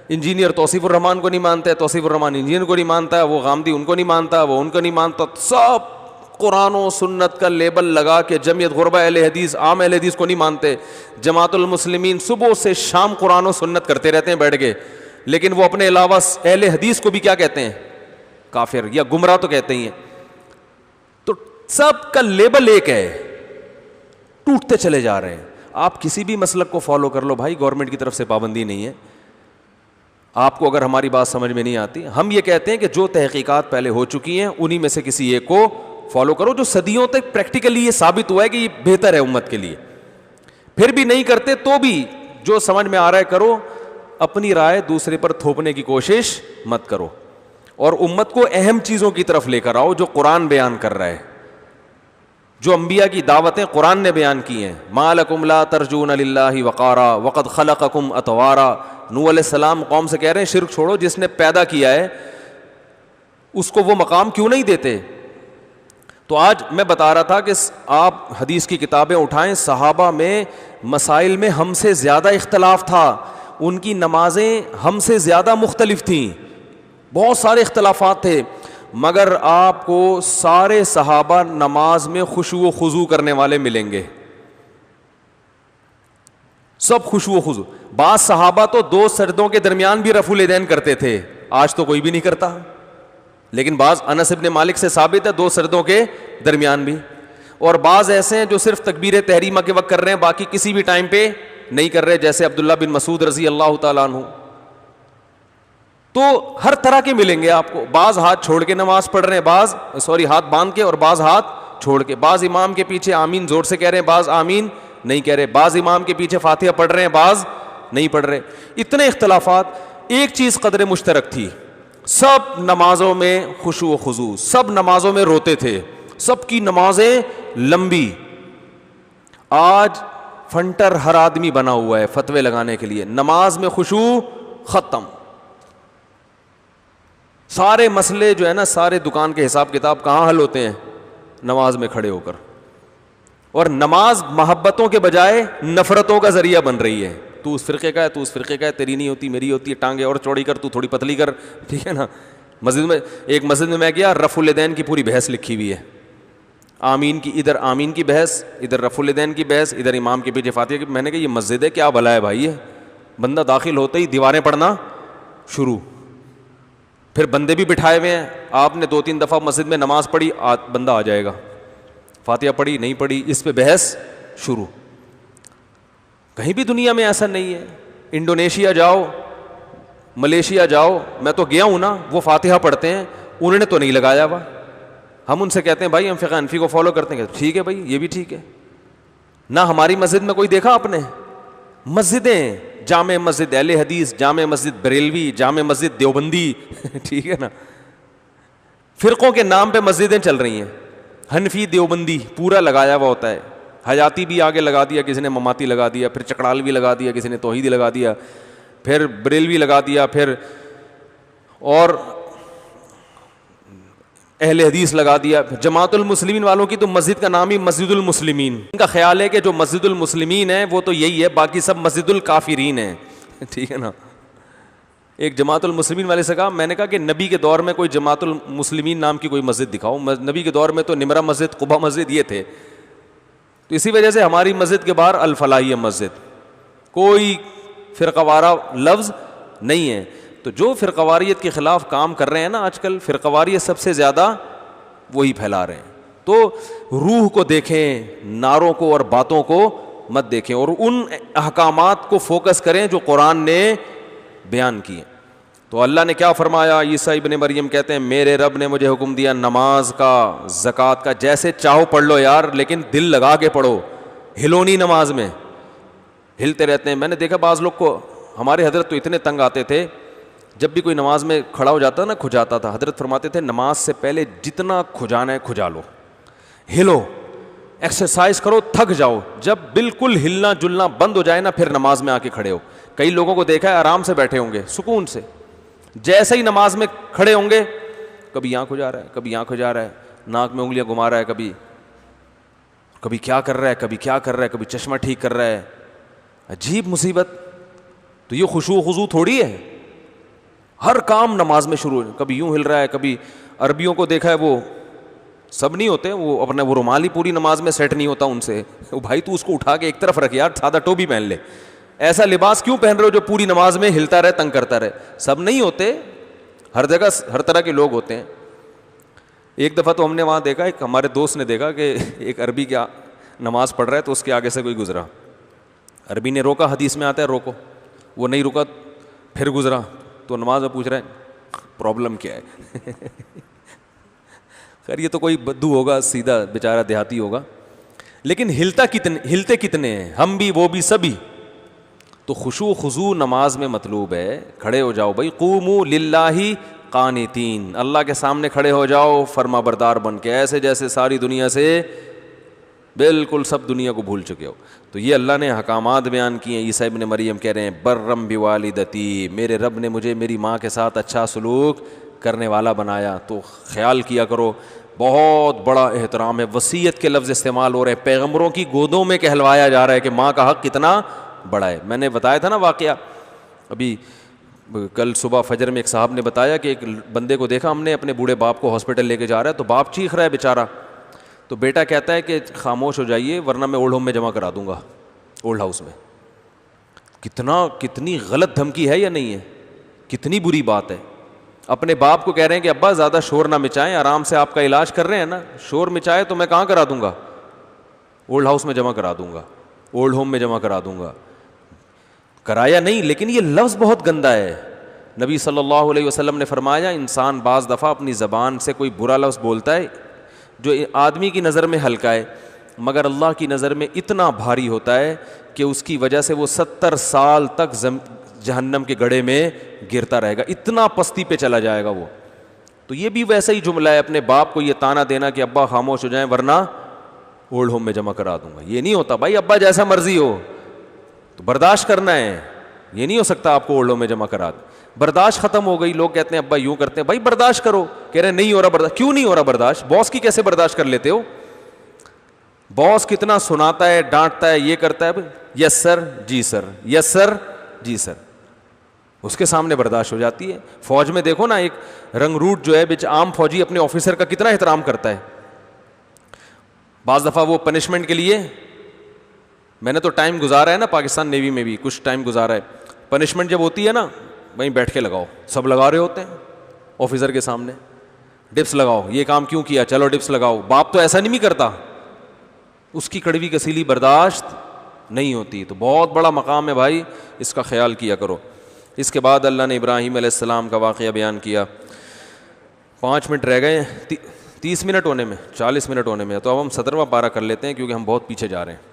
انجینئر توصیف الرحمان کو نہیں مانتا ہے, توصیف الرحمان انجینئر کو نہیں مانتا ہے, وہ غامدی ان کو نہیں مانتا, وہ ان کو نہیں مانتا, سب قرآن و سنت کا لیبل لگا کے جمعیت غربہ اہل حدیث, عام اہل حدیث کو نہیں مانتے. جماعت المسلمین صبح سے شام قرآن و سنت کرتے رہتے ہیں بیٹھ کے, لیکن وہ اپنے علاوہ اہل حدیث کو بھی کیا کہتے ہیں؟ کافر یا گمراہ تو کہتے ہی ہیں. تو سب کا لیبل ایک ہے, ٹوٹتے چلے جا رہے ہیں. آپ کسی بھی مسلک کو فالو کر لو بھائی, گورنمنٹ کی طرف سے پابندی نہیں ہے. آپ کو اگر ہماری بات سمجھ میں نہیں آتی, ہم یہ کہتے ہیں کہ جو تحقیقات پہلے ہو چکی ہیں انہی میں سے کسی ایک کو فالو کرو, جو صدیوں تک پریکٹیکلی یہ ثابت ہوا ہے کہ یہ بہتر ہے امت کے لیے. پھر بھی نہیں کرتے تو بھی جو سمجھ میں آ رہا ہے کرو, اپنی رائے دوسرے پر تھوپنے کی کوشش مت کرو, اور امت کو اہم چیزوں کی طرف لے کر آؤ جو قرآن بیان کر رہا ہے, جو انبیاء کی دعوتیں قرآن نے بیان کی ہیں. ما لکم لا ترجون للہ وقارا وقد خلقکم اطوارا. نوح علیہ السلام قوم سے کہہ رہے ہیں شرک چھوڑو, جس نے پیدا کیا ہے اس کو وہ مقام کیوں نہیں دیتے. تو آج میں بتا رہا تھا کہ آپ حدیث کی کتابیں اٹھائیں, صحابہ میں مسائل میں ہم سے زیادہ اختلاف تھا, ان کی نمازیں ہم سے زیادہ مختلف تھیں, بہت سارے اختلافات تھے, مگر آپ کو سارے صحابہ نماز میں خشوع و خضوع کرنے والے ملیں گے, سب خشوع و خضوع. بعض صحابہ تو 2 سجدوں کے درمیان بھی رفع الیدین کرتے تھے, آج تو کوئی بھی نہیں کرتا, لیکن بعض انس ابن مالک سے ثابت ہے 2 سجدوں کے درمیان بھی. اور بعض ایسے ہیں جو صرف تکبیر تحریمہ کے وقت کر رہے ہیں, باقی کسی بھی ٹائم پہ نہیں کر رہے, جیسے عبداللہ بن مسعود رضی اللہ تعالیٰ عنہ. تو ہر طرح کے ملیں گے آپ کو, بعض ہاتھ چھوڑ کے نماز پڑھ رہے ہیں, بعض ہاتھ باندھ کے, اور بعض ہاتھ چھوڑ کے, بعض امام کے پیچھے آمین زور سے کہہ رہے ہیں, بعض آمین نہیں کہہ رہے, بعض امام کے پیچھے فاتحہ پڑھ رہے ہیں, بعض نہیں پڑھ رہے. اتنے اختلافات, ایک چیز قدر مشترک تھی, سب نمازوں میں خشوع و خضوع, سب نمازوں میں روتے تھے, سب کی نمازیں لمبی. آج فنٹر ہر آدمی بنا ہوا ہے فتوے لگانے کے لیے, نماز میں خشوع ختم, سارے مسئلے جو ہے نا, سارے دکان کے حساب کتاب کہاں حل ہوتے ہیں؟ نماز میں کھڑے ہو کر. اور نماز محبتوں کے بجائے نفرتوں کا ذریعہ بن رہی ہے. تو اس فرقے کا ہے, تو اس فرقے کا ہے, تیری نہیں ہوتی میری ہوتی ہے, ٹانگیں اور چوڑی کر, تو تھوڑی پتلی کر, ٹھیک ہے نا. مسجد میں, ایک مسجد میں گیا, رفع الیدین کی پوری بحث لکھی ہوئی ہے, آمین کی, ادھر آمین کی بحث, ادھر رفع الیدین کی بحث, ادھر امام کے پیچھے فاتحہ کی. میں نے کہا یہ مسجد ہے کیا بھلا ہے بھائی, ہے بندہ داخل ہوتے ہی دیواریں پڑھنا شروع, پھر بندے بھی بٹھائے ہوئے ہیں. آپ نے 2-3 دفعہ مسجد میں نماز پڑھی, بندہ آ جائے گا, فاتحہ پڑھی نہیں پڑھی, اس پہ بحث شروع. کہیں بھی دنیا میں ایسا نہیں ہے. انڈونیشیا جاؤ, ملیشیا جاؤ, میں تو گیا ہوں نا, وہ فاتحہ پڑھتے ہیں, انہوں نے تو نہیں لگایا ہوا. ہم ان سے کہتے ہیں بھائی ہم فقہ حنفی کو فالو کرتے ہیں, ٹھیک ہے بھائی یہ بھی ٹھیک ہے. نہ ہماری مسجد میں کوئی دیکھا آپ نے؟ مسجدیں, جامع مسجد اہل حدیث, جامع مسجد بریلوی, جامع مسجد دیوبندی, ٹھیک ہے نا, فرقوں کے نام پہ مسجدیں چل رہی ہیں. حنفی دیوبندی پورا لگایا ہوا ہوتا ہے, حیاتی بھی آگے لگا دیا, کسی نے مماتی لگا دیا, پھر چکڑال بھی لگا دیا, کسی نے توحیدی لگا دیا, پھر بریلوی لگا دیا, پھر اور اہل حدیث لگا دیا. جماعت المسلمین والوں کی تو مسجد کا نام ہی مسجد المسلمین. ان کا خیال ہے کہ جو مسجد المسلمین ہے وہ تو یہی ہے, باقی سب مسجد الکافرین ہیں, ٹھیک ہے نا. ایک جماعت المسلمین والے سے کہا, میں نے کہا کہ نبی کے دور میں کوئی جماعت المسلمین نام کی کوئی مسجد دکھاؤ. نبی کے دور میں تو نمرہ مسجد, قبا مسجد یہ تھے. تو اسی وجہ سے ہماری مسجد کے باہر الفلاحیہ مسجد, کوئی فرقہ وارہ لفظ نہیں ہے. تو جو فرقہ واریت کے خلاف کام کر رہے ہیں نا آج کل, فرقہ واریت سب سے زیادہ وہی پھیلا رہے ہیں. تو روح کو دیکھیں, نعروں کو اور باتوں کو مت دیکھیں, اور ان احکامات کو فوکس کریں جو قرآن نے بیان کیے. تو اللہ نے کیا فرمایا؟ عیسیٰ ابن مریم کہتے ہیں میرے رب نے مجھے حکم دیا نماز کا, زکوٰۃ کا, جیسے چاہو پڑھ لو یار, لیکن دل لگا کے پڑھو, ہلو نہیں نماز میں, ہلتے رہتے ہیں. میں نے دیکھا بعض لوگ کو, ہمارے حضرت تو اتنے تنگ آتے تھے جب بھی کوئی نماز میں کھڑا ہو جاتا نا کھجاتا تھا, حضرت فرماتے تھے نماز سے پہلے جتنا کھجانا ہے کھجا لو, ہلو, ایکسرسائز کرو, تھک جاؤ, جب بالکل ہلنا جلنا بند ہو جائے نا پھر نماز میں آ کے کھڑے ہو. کئی لوگوں کو دیکھا ہے آرام سے بیٹھے ہوں گے سکون سے, جیسے ہی نماز میں کھڑے ہوں گے کبھی یہاں کھجا رہا ہے, کبھی یہاں کھجا رہا ہے, ناک میں انگلیاں گھما رہا ہے, کبھی کیا کر رہا ہے, کبھی کیا کر رہا ہے, کبھی چشمہ ٹھیک کر رہا ہے. عجیب مصیبت. تو یہ خشوع و خضوع تھوڑی ہے, ہر کام نماز میں شروع, کبھی یوں ہل رہا ہے, کبھی عربیوں کو دیکھا ہے وہ سب نہیں ہوتے, وہ اپنا وہ رومال ہی پوری نماز میں سیٹ نہیں ہوتا ان سے, بھائی تو اس کو اٹھا کے ایک طرف رکھ یار, سادہ ٹوپی پہن لے. ایسا لباس کیوں پہن رہے ہو جو پوری نماز میں ہلتا رہے, تنگ کرتا رہے. سب نہیں ہوتے, ہر جگہ ہر طرح کے لوگ ہوتے ہیں. ایک دفعہ تو ہم نے وہاں دیکھا, ایک ہمارے دوست نے دیکھا کہ ایک عربی کیا نماز پڑھ رہا ہے تو اس کے آگے سے کوئی گزرا, عربی نے روکا, حدیث میں آتا ہے روکو, وہ نہیں رکا, پھر گزرا, تو نماز میں پوچھ رہے ہیں پرابلم کیا ہے. خیر یہ تو کوئی بدو ہوگا, سیدھا بیچارہ دیہاتی ہوگا, لیکن ہلتے کتنے ہیں, ہم بھی وہ بھی سبھی. تو خشوع و خضوع نماز میں مطلوب ہے. کھڑے ہو جاؤ بھائی, قوموا للہ قانتین, اللہ کے سامنے کھڑے ہو جاؤ فرما بردار بن کے, ایسے جیسے ساری دنیا سے بالکل سب دنیا کو بھول چکے ہو. تو یہ اللہ نے احکامات بیان کیے ہیں. عیسیٰ ابن مریم کہہ رہے ہیں برم بوالدتی, میرے رب نے مجھے میری ماں کے ساتھ اچھا سلوک کرنے والا بنایا. تو خیال کیا کرو, بہت بڑا احترام ہے. وصیت کے لفظ استعمال ہو رہے ہیں, پیغمبروں کی گودوں میں کہلوایا جا رہا ہے کہ ماں کا حق کتنا بڑا ہے. میں نے بتایا تھا نا واقعہ, ابھی کل صبح فجر میں ایک صاحب نے بتایا کہ ایک بندے کو دیکھا ہم نے, اپنے بوڑھے باپ کو ہاسپٹل لے کے جا رہا ہے, تو باپ چیخ رہا ہے بیچارہ, تو بیٹا کہتا ہے کہ خاموش ہو جائیے ورنہ میں اولڈ ہوم میں جمع کرا دوں گا, اولڈ ہاؤس میں. کتنی غلط دھمکی ہے یا نہیں ہے, کتنی بری بات ہے. اپنے باپ کو کہہ رہے ہیں کہ ابا زیادہ شور نہ مچائیں, آرام سے آپ کا علاج کر رہے ہیں نا, شور مچائے تو میں کہاں کرا دوں گا, اولڈ ہاؤس میں جمع کرا دوں گا, اولڈ ہوم میں جمع کرا دوں گا. کرایا نہیں, لیکن یہ لفظ بہت گندا ہے. نبی صلی اللہ علیہ وسلم نے فرمایا انسان بعض دفعہ اپنی زبان سے کوئی برا لفظ بولتا ہے جو آدمی کی نظر میں ہلکا ہے, مگر اللہ کی نظر میں اتنا بھاری ہوتا ہے کہ اس کی وجہ سے وہ 70 سال تک جہنم کے گڑھے میں گرتا رہے گا, اتنا پستی پہ چلا جائے گا وہ. تو یہ بھی ویسا ہی جملہ ہے, اپنے باپ کو یہ تانا دینا کہ ابا خاموش ہو جائیں ورنہ اولڈ ہوم میں جمع کرا دوں گا. یہ نہیں ہوتا بھائی, ابا جیسا مرضی ہو تو برداشت کرنا ہے, یہ نہیں ہو سکتا آپ کو اولڈ ہوم میں جمع کرا دیں. برداشت ختم ہو گئی, لوگ کہتے ہیں ابا یوں کرتے ہیں, بھائی برداشت کرو. کہہ رہے ہیں نہیں ہو رہا برداشت, کیوں نہیں ہو رہا برداشت, باس کی کیسے برداشت کر لیتے ہو, باس کتنا سناتا ہے, ڈانٹتا ہے, یہ کرتا ہے, یس سر جی سر, یس سر جی سر, اس کے سامنے برداشت ہو جاتی ہے. فوج میں دیکھو نا, ایک رنگ روٹ جو ہے بچ عام فوجی اپنے آفیسر کا کتنا احترام کرتا ہے. بعض دفعہ وہ پنشمنٹ کے لیے, میں نے تو ٹائم گزارا ہے نا پاکستان نیوی میں بھی کچھ ٹائم گزارا ہے, پنشمنٹ جب ہوتی ہے نا وہیں بیٹھ کے لگاؤ, سب لگا رہے ہوتے ہیں آفیسر کے سامنے, ڈپس لگاؤ, یہ کام کیوں کیا, چلو ڈپس لگاؤ. باپ تو ایسا نہیں کرتا, اس کی کڑوی کسیلی برداشت نہیں ہوتی. تو بہت بڑا مقام ہے بھائی, اس کا خیال کیا کرو. اس کے بعد اللہ نے ابراہیم علیہ السلام کا واقعہ بیان کیا. 5 منٹ رہ گئے, 30 منٹ ہونے میں, 40 منٹ ہونے میں, تو اب ہم 17واں پارہ کر لیتے ہیں کیونکہ ہم بہت پیچھے جا رہے ہیں.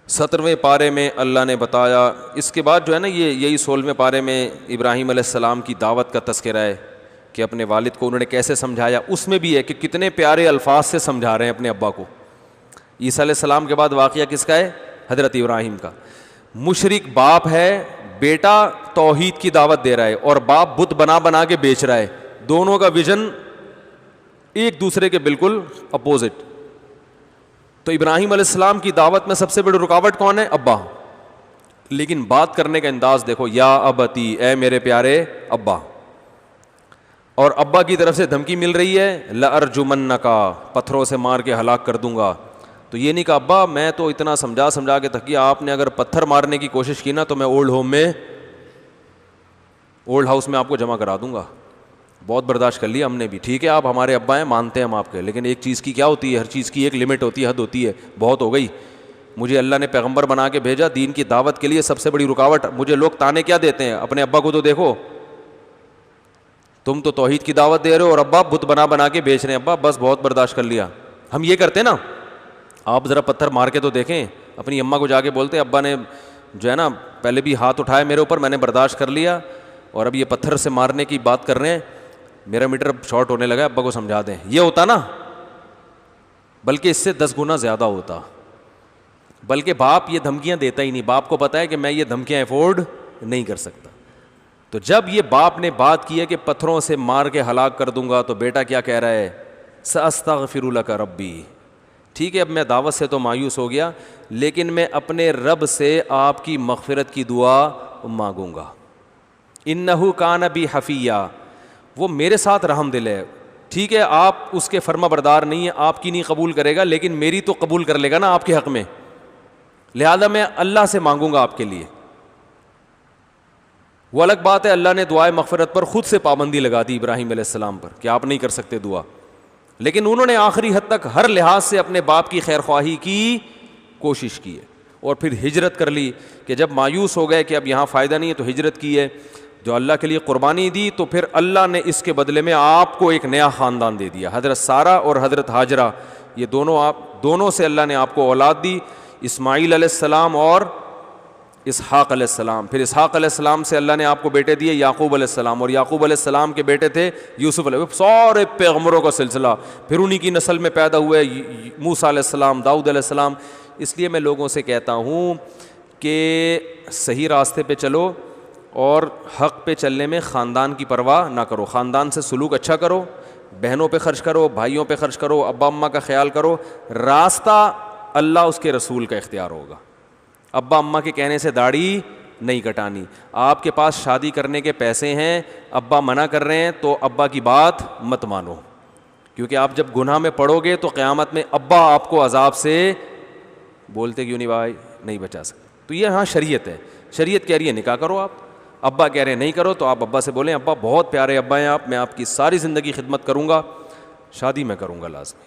17ویں پارے میں اللہ نے بتایا, اس کے بعد جو ہے نا یہی 16ویں پارے میں ابراہیم علیہ السلام کی دعوت کا تذکرہ ہے کہ اپنے والد کو انہوں نے کیسے سمجھایا. اس میں بھی ہے کہ کتنے پیارے الفاظ سے سمجھا رہے ہیں اپنے ابا کو. عیسیٰ علیہ السلام کے بعد واقعہ کس کا ہے, حضرت ابراہیم کا. مشرک باپ ہے, بیٹا توحید کی دعوت دے رہا ہے اور باپ بت بنا بنا کے بیچ رہا ہے. دونوں کا ویژن ایک دوسرے کے بالکل اپوزٹ. تو ابراہیم علیہ السلام کی دعوت میں سب سے بڑی رکاوٹ کون ہے, ابا. لیکن بات کرنے کا انداز دیکھو, یا ابتی, اے میرے پیارے ابا. اور ابا کی طرف سے دھمکی مل رہی ہے, لأرجمنکا, پتھروں سے مار کے ہلاک کر دوں گا. تو یہ نہیں کہا ابا میں تو اتنا سمجھا کے تھک گیا, آپ نے اگر پتھر مارنے کی کوشش کی نا تو میں اولڈ ہاؤس میں آپ کو جمع کرا دوں گا. بہت برداشت کر لیا ہم نے بھی, ٹھیک ہے آپ ہمارے ابا ہیں, مانتے ہیں ہم آپ کے, لیکن ایک چیز کی کیا ہوتی ہے, ہر چیز کی ایک لمٹ ہوتی ہے, حد ہوتی ہے. بہت ہو گئی, مجھے اللہ نے پیغمبر بنا کے بھیجا دین کی دعوت کے لیے. سب سے بڑی رکاوٹ مجھے لوگ تانے کیا دیتے ہیں, اپنے ابا کو تو دیکھو, تم تو توحید کی دعوت دے رہے ہو اور ابا بت بنا کے بیچ رہے ہیں. ابا بس بہت برداشت کر لیا. ہم یہ کرتے نا, آپ ذرا پتھر مار کے تو دیکھیں, اپنی اماں کو جا کے بولتے ابا نے جو ہے نا پہلے بھی ہاتھ اٹھایا میرے اوپر, میں نے برداشت کر لیا, اور اب یہ پتھر سے مارنے کی بات کر رہے ہیں, میرا میٹر اب شارٹ ہونے لگا, ابا کو سمجھا دیں. یہ ہوتا نا, بلکہ اس سے 10 گنا زیادہ ہوتا. بلکہ باپ یہ دھمکیاں دیتا ہی نہیں, باپ کو پتا ہے کہ میں یہ دھمکیاں افورڈ نہیں کر سکتا. تو جب یہ باپ نے بات کی ہے کہ پتھروں سے مار کے ہلاک کر دوں گا, تو بیٹا کیا کہہ رہا ہے, ساستغفر لک ربی. ٹھیک ہے, اب میں دعوت سے تو مایوس ہو گیا, لیکن میں اپنے رب سے آپ کی مغفرت کی دعا مانگوں گا. انہ کان بی حفیہ, وہ میرے ساتھ رحم دل ہے. ٹھیک ہے, آپ اس کے فرما بردار نہیں ہیں, آپ کی نہیں قبول کرے گا, لیکن میری تو قبول کر لے گا نا آپ کے حق میں, لہذا میں اللہ سے مانگوں گا آپ کے لیے. وہ الگ بات ہے, اللہ نے دعائے مغفرت پر خود سے پابندی لگا دی ابراہیم علیہ السلام پر کہ آپ نہیں کر سکتے دعا, لیکن انہوں نے آخری حد تک ہر لحاظ سے اپنے باپ کی خیر خواہی کی کوشش کی ہے, اور پھر ہجرت کر لی کہ جب مایوس ہو گئے کہ اب یہاں فائدہ نہیں ہے تو ہجرت کی ہے. جو اللہ کے لیے قربانی دی, تو پھر اللہ نے اس کے بدلے میں آپ کو ایک نیا خاندان دے دیا. حضرت سارہ اور حضرت ہاجرہ, یہ دونوں سے اللہ نے آپ کو اولاد دی, اسماعیل علیہ السلام اور اسحاق علیہ السلام. پھر اسحاق علیہ السلام سے اللہ نے آپ کو بیٹے دیے یعقوب علیہ السلام, اور یعقوب علیہ السلام کے بیٹے تھے یوسف علیہ, سارے پیغمبروں کا سلسلہ. پھر انہی کی نسل میں پیدا ہوئے موسیٰ علیہ السلام, داؤد علیہ السلام. اس لیے میں لوگوں سے کہتا ہوں کہ صحیح راستے پہ چلو, اور حق پہ چلنے میں خاندان کی پرواہ نہ کرو. خاندان سے سلوک اچھا کرو, بہنوں پہ خرچ کرو, بھائیوں پہ خرچ کرو, ابا اماں کا خیال کرو. راستہ اللہ اس کے رسول کا اختیار ہوگا. ابا اماں کے کہنے سے داڑھی نہیں کٹانی. آپ کے پاس شادی کرنے کے پیسے ہیں, ابا منع کر رہے ہیں, تو ابا کی بات مت مانو, کیونکہ آپ جب گناہ میں پڑو گے تو قیامت میں ابا آپ کو عذاب سے بولتے کیوں نہیں بھائی, نہیں بچا سکتے. تو یہ ہاں شریعت ہے, شریعت کہہ رہی ہے نکاح کرو, آپ ابا کہہ رہے ہیں نہیں کرو, تو آپ ابا سے بولیں ابا بہت پیارے ابا ہیں آپ, میں آپ کی ساری زندگی خدمت کروں گا, شادی میں کروں گا لازمی.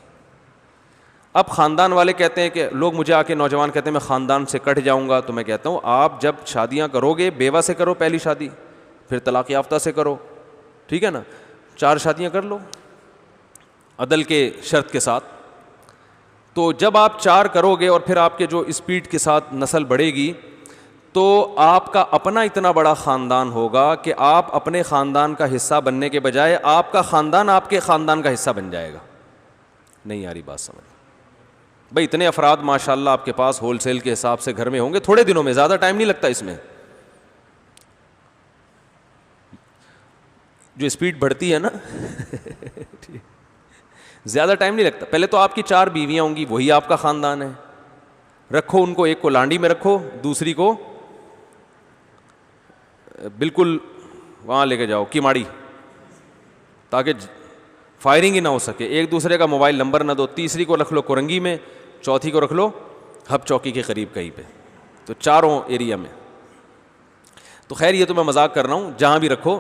اب خاندان والے کہتے ہیں کہ لوگ مجھے آ کے نوجوان کہتے ہیں میں خاندان سے کٹ جاؤں گا, تو میں کہتا ہوں آپ جب شادیاں کرو گے بیوہ سے کرو پہلی شادی, پھر طلاق یافتہ سے کرو, ٹھیک ہے نا, 4 شادیاں کر لو عدل کے شرط کے ساتھ. تو جب آپ 4 کرو گے اور پھر آپ کے جو اسپیڈ کے ساتھ نسل بڑھے گی, تو آپ کا اپنا اتنا بڑا خاندان ہوگا کہ آپ اپنے خاندان کا حصہ بننے کے بجائے آپ کا خاندان آپ کے خاندان کا حصہ بن جائے گا. نہیں آ رہی بات سمجھ بھائی, اتنے افراد ماشاءاللہ آپ کے پاس ہول سیل کے حساب سے گھر میں ہوں گے, تھوڑے دنوں میں, زیادہ ٹائم نہیں لگتا اس میں. جو اسپیڈ بڑھتی ہے نا زیادہ ٹائم نہیں لگتا. پہلے تو آپ کی 4 بیویاں ہوں گی, وہی آپ کا خاندان ہے. رکھو ان کو, ایک کو لانڈی میں رکھو, دوسری کو بالکل وہاں لے کے جاؤ کیماڑی, تاکہ فائرنگ ہی نہ ہو سکے, ایک دوسرے کا موبائل نمبر نہ دو. تیسری کو رکھ لو کرنگی میں, چوتھی کو رکھ لو ہب چوکی کے قریب کہیں پہ, تو 4 ایریا میں. تو خیر یہ تو میں مذاق کر رہا ہوں, جہاں بھی رکھو.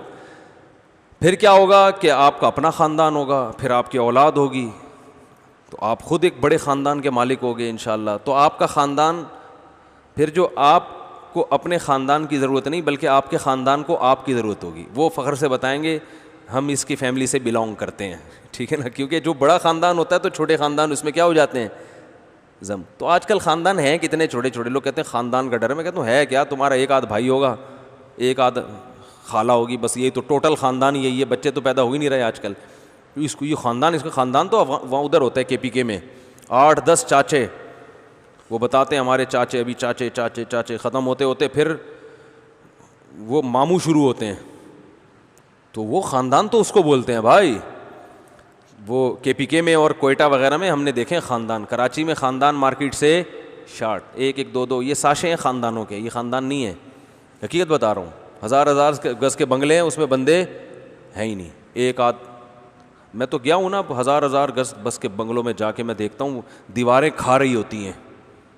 پھر کیا ہوگا کہ آپ کا اپنا خاندان ہوگا, پھر آپ کی اولاد ہوگی, تو آپ خود ایک بڑے خاندان کے مالک ہوگے انشاءاللہ. تو آپ کا خاندان پھر, جو آپ کو اپنے خاندان کی ضرورت نہیں بلکہ آپ کے خاندان کو آپ کی ضرورت ہوگی, وہ فخر سے بتائیں گے ہم اس کی فیملی سے بلانگ کرتے ہیں, ٹھیک ہے نا. کیونکہ جو بڑا خاندان ہوتا ہے تو چھوٹے خاندان اس میں کیا ہو جاتے ہیں, زم. تو آج کل خاندان ہیں کتنے چھوٹے چھوٹے, لوگ کہتے ہیں خاندان کا ڈر ہے. میں کہتا ہوں ہے کیا, تمہارا ایک آدھ بھائی ہوگا, ایک آدھ خالہ ہوگی, بس یہی تو ٹوٹل خاندان یہی ہے. بچے تو پیدا ہو ہی نہیں رہے آج کل. اس کو یہ خاندان, اس کا خاندان تو وہاں ادھر ہوتا ہے KPK میں 8-10 چاچے, وہ بتاتے ہیں ہمارے چاچے, ابھی چاچے چاچے چاچے ختم ہوتے ہوتے پھر وہ ماموں شروع ہوتے ہیں. تو وہ خاندان تو اس کو بولتے ہیں بھائی. وہ KPK میں اور کوئٹہ وغیرہ میں ہم نے دیکھے خاندان, کراچی میں خاندان مارکیٹ سے شارٹ, 1-1 2-2, یہ ساشے ہیں خاندانوں کے, یہ خاندان نہیں ہے. حقیقت بتا رہا ہوں, 1000 گز کے بنگلے ہیں, اس میں بندے ہیں ہی نہیں, ایک آدھ. میں تو گیا ہوں نا 1000 گز بس کے بنگلوں میں, جا کے میں دیکھتا ہوں دیواریں کھا رہی ہوتی ہیں,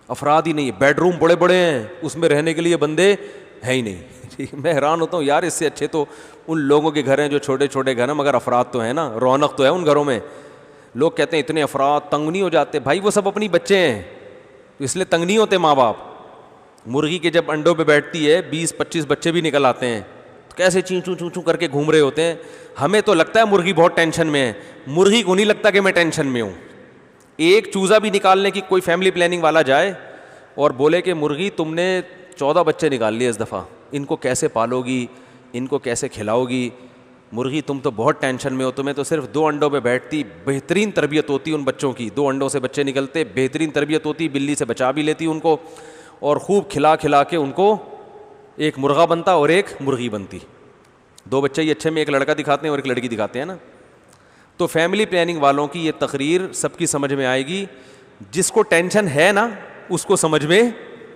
افراد ہی نہیں, بیڈ روم بڑے بڑے ہیں, اس میں رہنے کے لیے بندے ہیں ہی نہیں. میں حیران ہوتا ہوں یار, اس سے اچھے تو ان لوگوں کے گھر ہیں جو چھوٹے چھوٹے گھر ہیں مگر افراد تو ہیں نا, رونق تو ہے ان گھروں میں. لوگ کہتے ہیں اتنے افراد تنگ نہیں ہو جاتے, بھائی وہ سب اپنی بچے ہیں, اس لیے تنگ نہیں ہوتے ماں باپ. مرغی کے جب انڈوں پہ بیٹھتی ہے 20-25 بچے بھی نکل آتے ہیں, تو کیسے چوں چوں چوں چوں کر کے گھوم رہے ہوتے ہیں. ہمیں تو لگتا ہے مرغی بہت ٹینشن میں ہے, مرغی کو نہیں لگتا کہ میں ٹینشن میں ہوں. ایک چوزا بھی نکالنے کی کوئی فیملی پلاننگ والا جائے اور بولے کہ مرغی تم نے 14 بچے نکال لیے اس دفعہ, ان کو کیسے پالو گی, ان کو کیسے کھلاؤ گی, مرغی تم تو بہت ٹینشن میں ہو, تمہیں تو صرف 2 انڈوں پہ بیٹھتی, بہترین تربیت ہوتی ان بچوں کی, 2 انڈوں سے بچے نکلتے, بہترین تربیت ہوتی, بلی سے بچا بھی لیتی ان کو, اور خوب کھلا کھلا کے ان کو ایک مرغا بنتا اور ایک مرغی بنتی. 2 بچے ہی اچھے میں, ایک لڑکا دکھاتے ہیں اور ایک لڑکی دکھاتے ہیں نا. تو فیملی پلاننگ والوں کی یہ تقریر سب کی سمجھ میں آئے گی, جس کو ٹینشن ہے نا اس کو سمجھ میں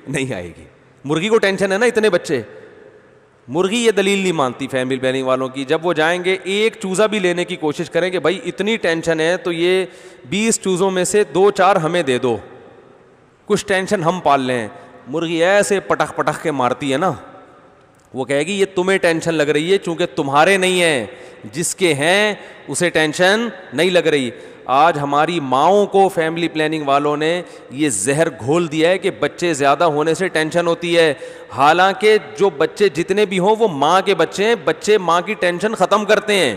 نہیں آئے گی. مرغی کو ٹینشن ہے نا اتنے بچے, مرغی یہ دلیل نہیں مانتی فیملی پلاننگ والوں کی. جب وہ جائیں گے ایک چوزا بھی لینے کی کوشش کریں کہ بھائی اتنی ٹینشن ہے تو یہ 20 چوزوں میں سے 2-4 ہمیں دے دو, کچھ ٹینشن ہم پال لیں. مرغی ایسے پٹخ پٹخ کے مارتی ہے نا, وہ کہے گی یہ تمہیں ٹینشن لگ رہی ہے چونکہ تمہارے نہیں ہیں, جس کے ہیں اسے ٹینشن نہیں لگ رہی. آج ہماری ماؤں کو فیملی پلاننگ والوں نے یہ زہر گھول دیا ہے کہ بچے زیادہ ہونے سے ٹینشن ہوتی ہے, حالانکہ جو بچے جتنے بھی ہوں وہ ماں کے بچے ہیں. بچے ماں کی ٹینشن ختم کرتے ہیں,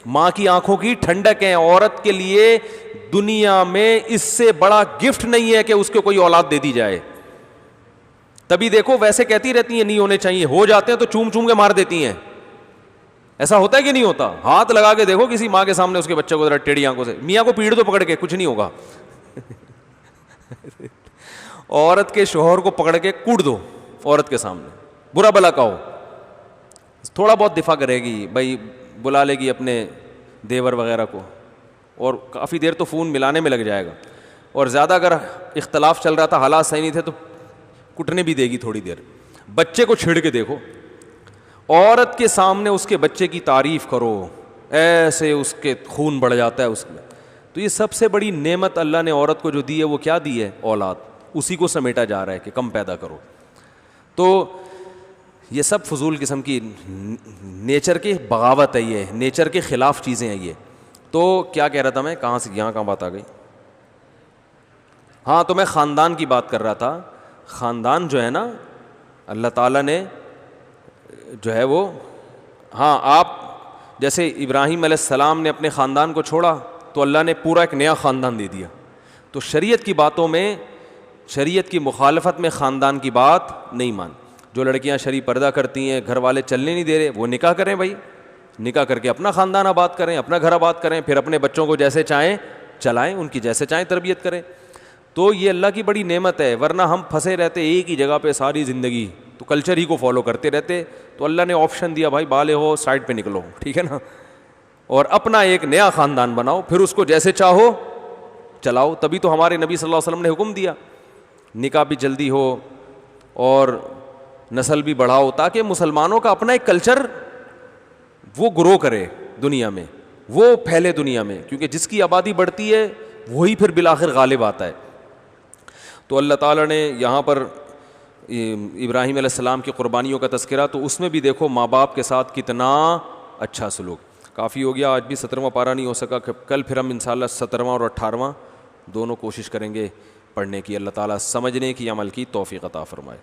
ماں کی آنکھوں کی ٹھنڈک ہیں. عورت کے لیے دنیا میں اس سے بڑا گفٹ نہیں ہے کہ اس کو کوئی اولاد دے دی جائے. تبھی دیکھو ویسے کہتی رہتی ہیں نہیں ہونے چاہیے, ہو جاتے ہیں تو چوم چوم کے مار دیتی ہیں. ایسا ہوتا ہے کہ نہیں ہوتا؟ ہاتھ لگا کے دیکھو کسی ماں کے سامنے اس کے بچے کو ذرا ٹیڑھی آنکھوں سے, میاں کو پیڑ دو پکڑ کے, کچھ نہیں ہوگا. عورت کے شوہر کو پکڑ کے کوٹ دو عورت کے سامنے, برا بلا کہو, تھوڑا بہت دفاع کرے گی بھائی, بلا لے گی اپنے دیور وغیرہ کو, اور کافی دیر تو فون ملانے میں لگ جائے گا, اور زیادہ اگر اختلاف چل رہا تھا, حالات صحیح نہیں تھے تو کٹنے بھی دے گی تھوڑی دیر. بچے کو چھڑ کے دیکھو, عورت کے سامنے اس کے بچے کی تعریف کرو, ایسے اس کے خون بڑھ جاتا ہے اس میں. تو یہ سب سے بڑی نعمت اللہ نے عورت کو جو دی ہے وہ کیا دی ہے؟ اولاد. اسی کو سمیٹا جا رہا ہے کہ کم پیدا کرو. تو یہ سب فضول قسم کی نیچر کی بغاوت ہے, یہ نیچر کے خلاف چیزیں ہیں یہ. تو کیا کہہ رہا تھا میں, کہاں سے یہاں کہاں بات آ گئی؟ ہاں, تو میں خاندان کی بات کر رہا تھا. خاندان جو ہے نا اللہ تعالیٰ نے جو ہے وہ, ہاں آپ جیسے ابراہیم علیہ السلام نے اپنے خاندان کو چھوڑا تو اللہ نے پورا ایک نیا خاندان دے دیا. تو شریعت کی باتوں میں, شریعت کی مخالفت میں خاندان کی بات نہیں مان. جو لڑکیاں شرعی پردہ کرتی ہیں, گھر والے چلنے نہیں دے رہے, وہ نکاح کریں بھائی, نکاح کر کے اپنا خاندان آباد کریں, اپنا گھر آباد کریں, پھر اپنے بچوں کو جیسے چاہیں چلائیں, ان کی جیسے چاہیں تربیت کریں. تو یہ اللہ کی بڑی نعمت ہے, ورنہ ہم پھنسے رہتے ایک ہی جگہ پہ ساری زندگی, تو کلچر ہی کو فالو کرتے رہتے. تو اللہ نے آپشن دیا بھائی, بالے ہو سائڈ پہ نکلو, ٹھیک ہے نا, اور اپنا ایک نیا خاندان بناؤ, پھر اس کو جیسے چاہو چلاؤ. تبھی تو ہمارے نبی صلی اللہ علیہ وسلم نے حکم دیا نکاح بھی جلدی ہو اور نسل بھی بڑھاؤ, تاکہ مسلمانوں کا اپنا ایک کلچر وہ گرو کرے دنیا میں, وہ پھیلے دنیا میں, کیونکہ جس کی آبادی بڑھتی ہے وہی پھر بالآخر غالب آتا ہے. تو اللہ تعالیٰ نے یہاں پر ابراہیم علیہ السلام کی قربانیوں کا تذکرہ, تو اس میں بھی دیکھو ماں باپ کے ساتھ کتنا اچھا سلوک. کافی ہو گیا, آج بھی 17واں پارہ نہیں ہو سکا, کل پھر ہم انشاءاللہ 17واں اور 18واں دونوں کوشش کریں گے پڑھنے کی. اللہ تعالیٰ سمجھنے کی, عمل کی توفیق عطا فرمائے.